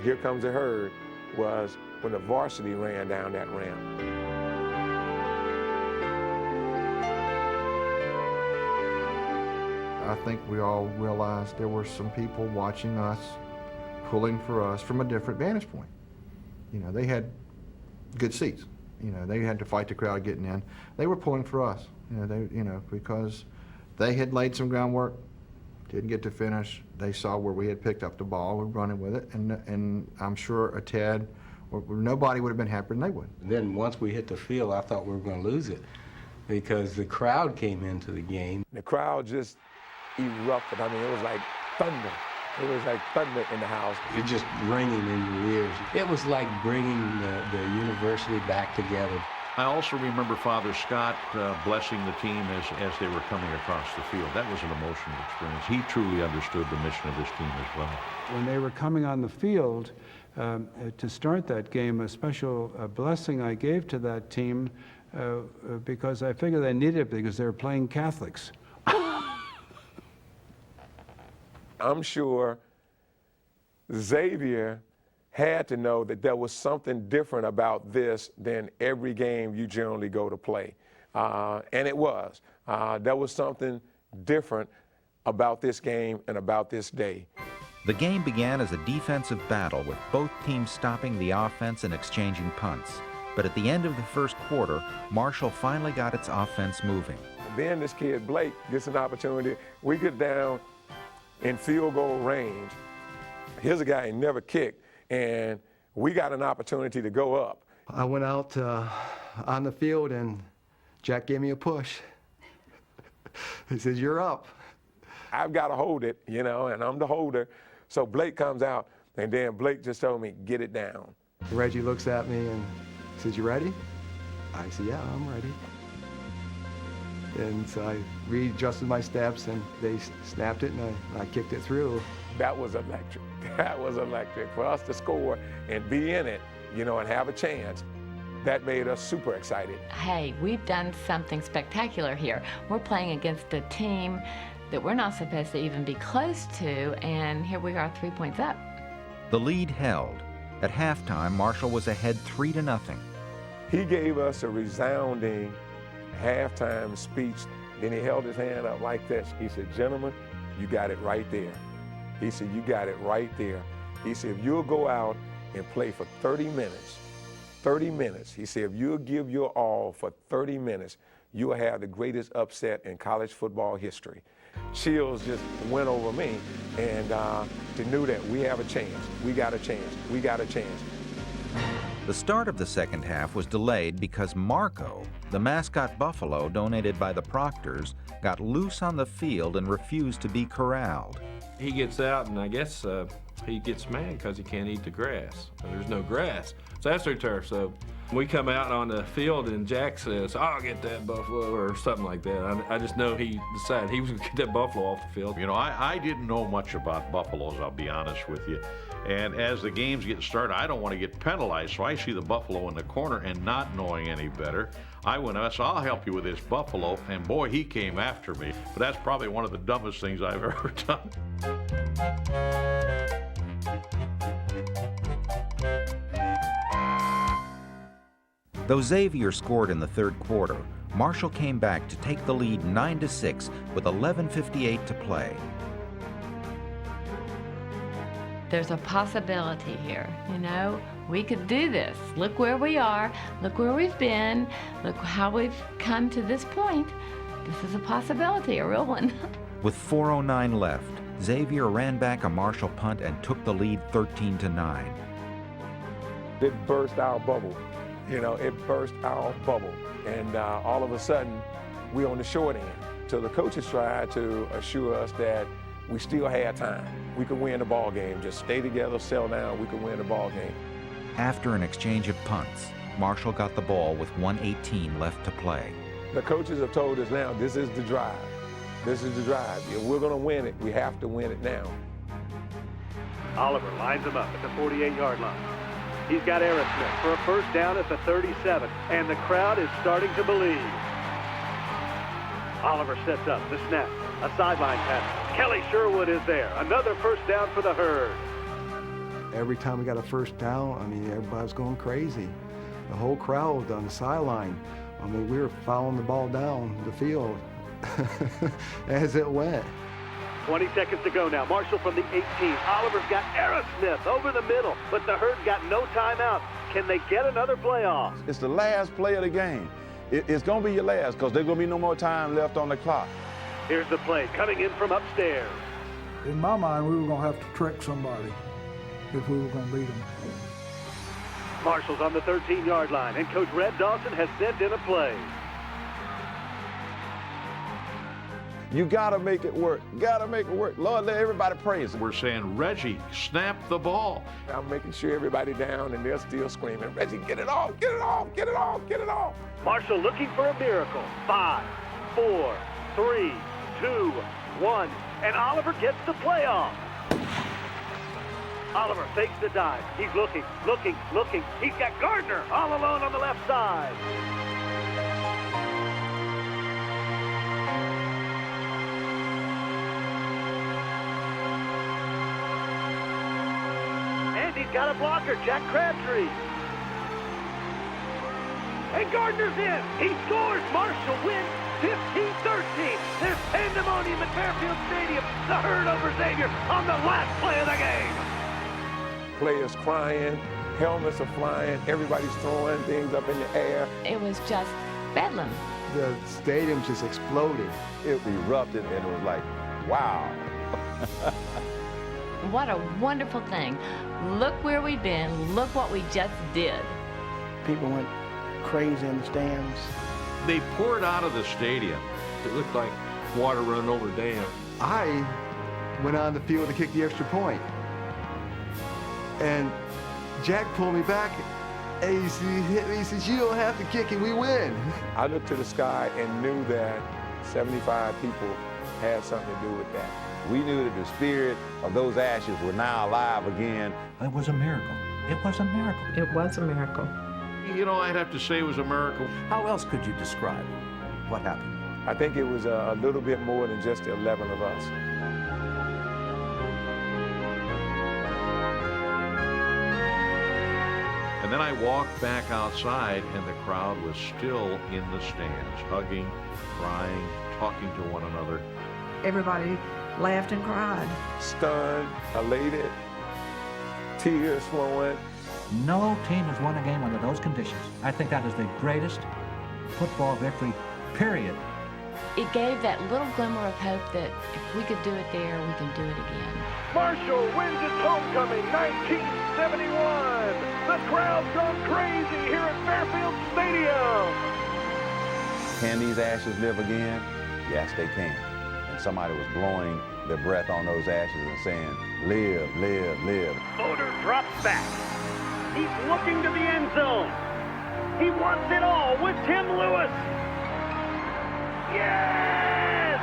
Here Comes the Herd, was when the varsity ran down that ramp. I think we all realized there were some people watching us, pulling for us from a different vantage point. You know, they had good seats. You know, they had to fight the crowd getting in. They were pulling for us. Because they had laid some groundwork, didn't get to finish. They saw where we had picked up the ball, we're running with it, and I'm sure a Ted or nobody would have been happier than they would. Then once we hit the field, I thought we were going to lose it because the crowd came into the game. The crowd just erupted. I mean, it was like thunder. It was like thunder in the house. It just ringing in your ears. It was like bringing the university back together. I also remember Father Scott blessing the team as they were coming across the field. That was an emotional experience. He truly understood the mission of this team as well. When they were coming on the field to start that game, a special blessing I gave to that team because I figured they needed it because they were playing Catholics. I'm sure Xavier had to know that there was something different about this than every game you generally go to play. And it was. There was something different about this game and about this day. The game began as a defensive battle with both teams stopping the offense and exchanging punts. But at the end of the first quarter, Marshall finally got its offense moving. Then this kid, Blake, gets an opportunity. We get down in field goal range. Here's a guy who never kicked, and we got an opportunity to go up. I went out on the field, and Jack gave me a push. He says, "You're up." I've got to hold it, you know, and I'm the holder. So Blake comes out, and then Blake just told me, "Get it down." Reggie looks at me and says, "You ready?" I said, "Yeah, I'm ready." And so I readjusted my steps, and they snapped it, and I kicked it through. That was electric. That was electric. For us to score and be in it, you know, and have a chance, that made us super excited. Hey, we've done something spectacular here. We're playing against a team that we're not supposed to even be close to, and here we are 3 points up. The lead held. At halftime, Marshall was ahead 3-0. He gave us a resounding halftime speech. Then he held his hand up like this. He said, "Gentlemen, you got it right there." He said, "You got it right there." He said, "If you'll go out and play for 30 minutes, he said, if you'll give your all for 30 minutes, you will have the greatest upset in college football history." Chills just went over me, and to know that we have a chance, we got a chance, we got a chance. The start of the second half was delayed because Marco, the mascot buffalo donated by the Proctors, got loose on the field and refused to be corralled. He gets out, and I guess he gets mad because he can't eat the grass. There's no grass. It's AstroTurf, so we come out on the field, and Jack says, "I'll get that buffalo," or something like that. I just know he decided he was going to get that buffalo off the field. You know, I didn't know much about buffaloes, I'll be honest with you. And as the games get started, I don't want to get penalized, so I see the buffalo in the corner, and not knowing any better, I went up, so I'll help you with this buffalo, and boy, he came after me. But that's probably one of the dumbest things I've ever done. Though Xavier scored in the third quarter, Marshall came back to take the lead 9-6 with 11:58 to play. There's a possibility here, you know? We could do this. Look where we are. Look where we've been. Look how we've come to this point. This is a possibility, a real one. With 4:09 left, Xavier ran back a Marshall punt and took the lead 13-9. It burst our bubble. You know, it burst our bubble. And all of a sudden, we're on the short end. So the coaches tried to assure us that we still had time. We could win the ball game. Just stay together, settle down, we could win the ball game. After an exchange of punts, Marshall got the ball with 1:18 left to play. The coaches have told us now, this is the drive. This is the drive. If we're going to win it, we have to win it now. Oliver lines him up at the 48-yard line. He's got Aerosmith for a first down at the 37, and the crowd is starting to believe. Oliver sets up the snap, a sideline pass. Kelly Sherwood is there. Another first down for the Herd. Every time we got a first down, I mean, everybody was going crazy. The whole crowd on the sideline. I mean, we were following the ball down the field as it went. 20 seconds to go now. Marshall from the 18. Oliver's got Aerosmith over the middle, but the Herd got no timeout. Can they get another playoff? It's the last play of the game. It's going to be your last because there's going to be no more time left on the clock. Here's the play coming in from upstairs. In my mind, we were going to have to trick somebody if we were going to beat them. Marshall's on the 13-yard line, and Coach Red Dawson has sent in a play. You got to make it work. Got to make it work. Lord, let everybody praise him. We're saying, Reggie, snap the ball. I'm making sure everybody down, and they're still screaming, Reggie, get it off, get it off, get it off, get it off. Marshall looking for a miracle. 5, 4, 3, 2, 1, and Oliver gets the playoff. Oliver fakes the dive. He's looking. He's got Gardner all alone on the left side. And he's got a blocker, Jack Crabtree. And Gardner's in. He scores. Marshall wins 15-13. There's pandemonium at Fairfield Stadium. The Herd over Xavier on the last play of the game. Players crying, helmets are flying, everybody's throwing things up in the air. It was just bedlam. The stadium just exploded. It erupted, and it was like, wow. What a wonderful thing. Look where we've been. Look what we just did. People went crazy in the stands. They poured out of the stadium. It looked like water running over a dam. I went on the field to kick the extra point. And Jack pulled me back, and he hit me. He says, "You don't have to kick it, we win." I looked to the sky and knew that 75 people had something to do with that. We knew that the spirit of those ashes were now alive again. It was a miracle. It was a miracle. It was a miracle. You know, I'd have to say it was a miracle. How else could you describe what happened? I think it was a little bit more than just the 11 of us. And then I walked back outside, and the crowd was still in the stands, hugging, crying, talking to one another. Everybody laughed and cried. Stunned, elated, tears flowing. No team has won a game under those conditions. I think that is the greatest football victory, period. It gave that little glimmer of hope that if we could do it there, we can do it again. Marshall wins its homecoming, 1971. The crowd's gone crazy here at Fairfield Stadium. Can these ashes live again? Yes, they can. And somebody was blowing their breath on those ashes and saying, "Live, live, live." Fodor drops back. He's looking to the end zone. He wants it all with Tim Lewis. Yes!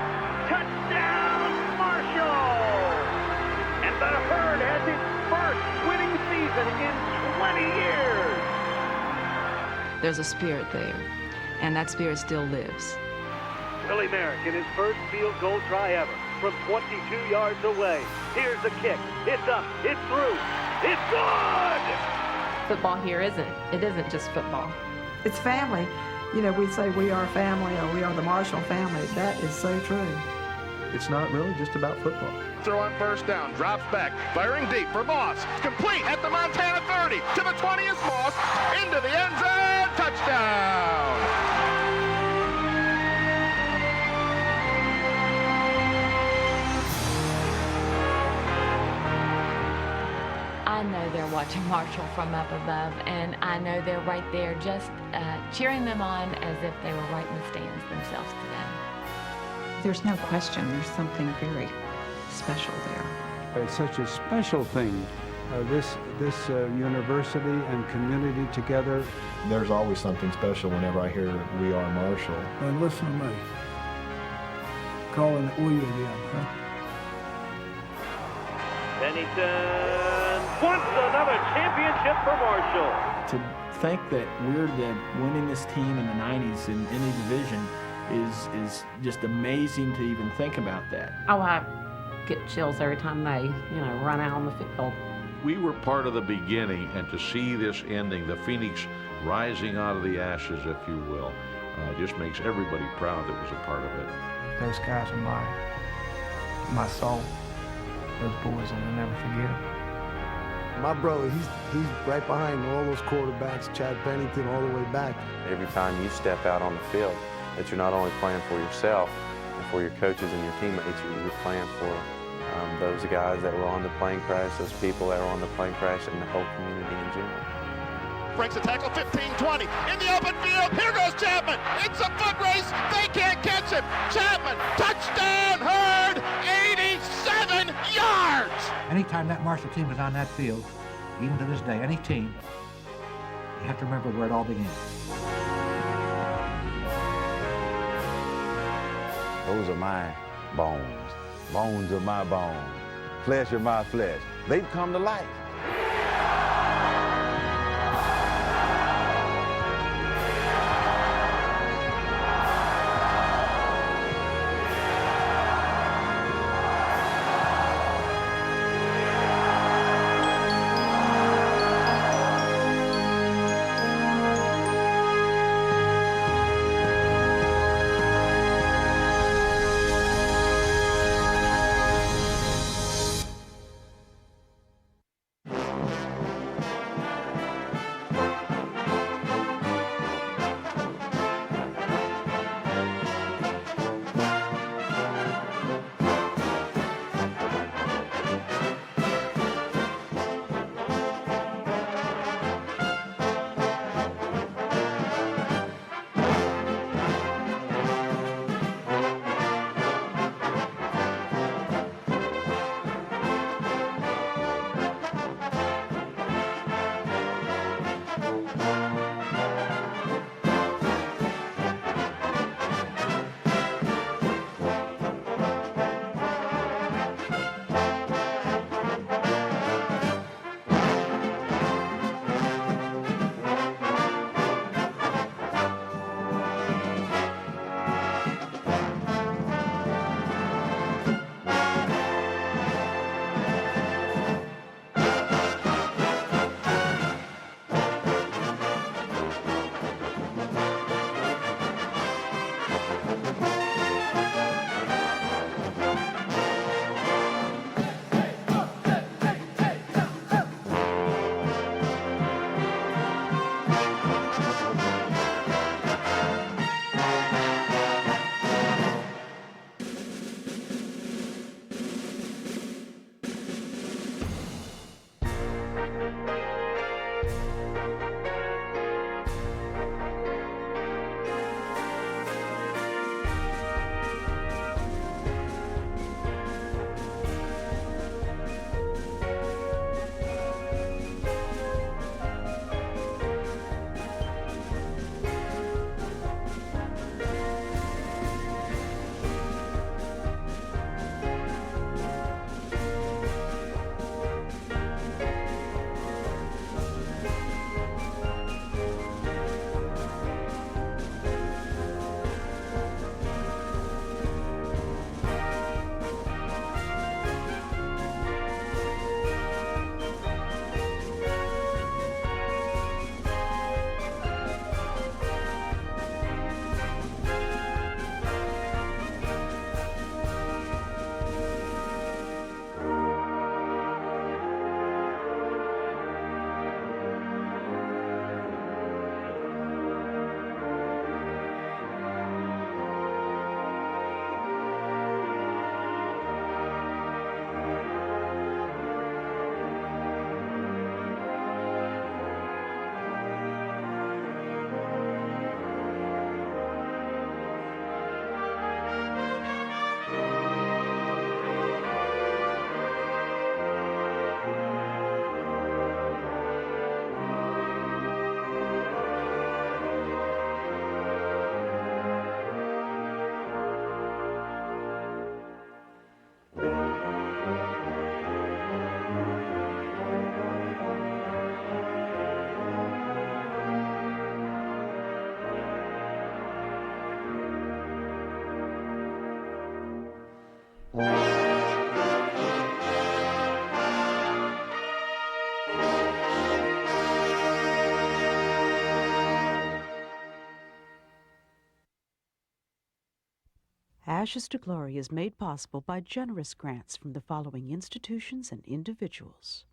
Touchdown, Marshall! And the Herd has its first winning season in 20 years. There's a spirit there, and that spirit still lives. Willie Merrick in his first field goal try ever from 22 yards away. Here's the kick. It's up. It's through. It's good! Football here isn't just football. It's family. You know, we say we are family or we are the Marshall family. That is so true. It's not really just about football. Throw on first down, drops back, firing deep for Moss. Complete at the Montana 30, to the 20 is Moss, into the end zone, touchdown! I know they're watching Marshall from up above, and I know they're right there just cheering them on as if they were right in the stands themselves today. There's no question there's something very special there. It's such a special thing, this university and community together. There's always something special whenever I hear "We Are Marshall." And listen to me. Calling it we again, huh? Bennington wants another championship for Marshall. To think that we're the winningest team in the 90s in any division is just amazing to even think about that. Oh, I get chills every time they, run out on the field. We were part of the beginning, and to see this ending, the phoenix rising out of the ashes, if you will, just makes everybody proud that was a part of it. Those guys are my soul. Those boys, and I'll never forget them. My brother, he's right behind all those quarterbacks, Chad Pennington, all the way back. Every time you step out on the field, that you're not only playing for yourself and for your coaches and your teammates, you're playing for those guys that were on the plane crash, those people that were on the plane crash, and the whole community in general. Breaks a tackle, 15-20, in the open field, here goes Chapman, it's a foot race, they can't catch him, Chapman, touchdown, Herd, 87 yards! Anytime that Marshall team was on that field, even to this day, any team, you have to remember where it all began. Those are my bones, bones of my bones, flesh of my flesh. They've come to life. Ashes to Glory is made possible by generous grants from the following institutions and individuals.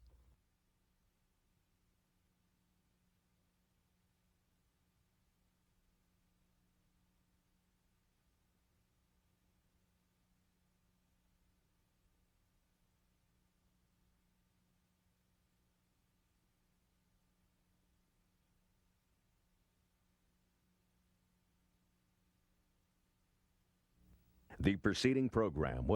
The preceding program was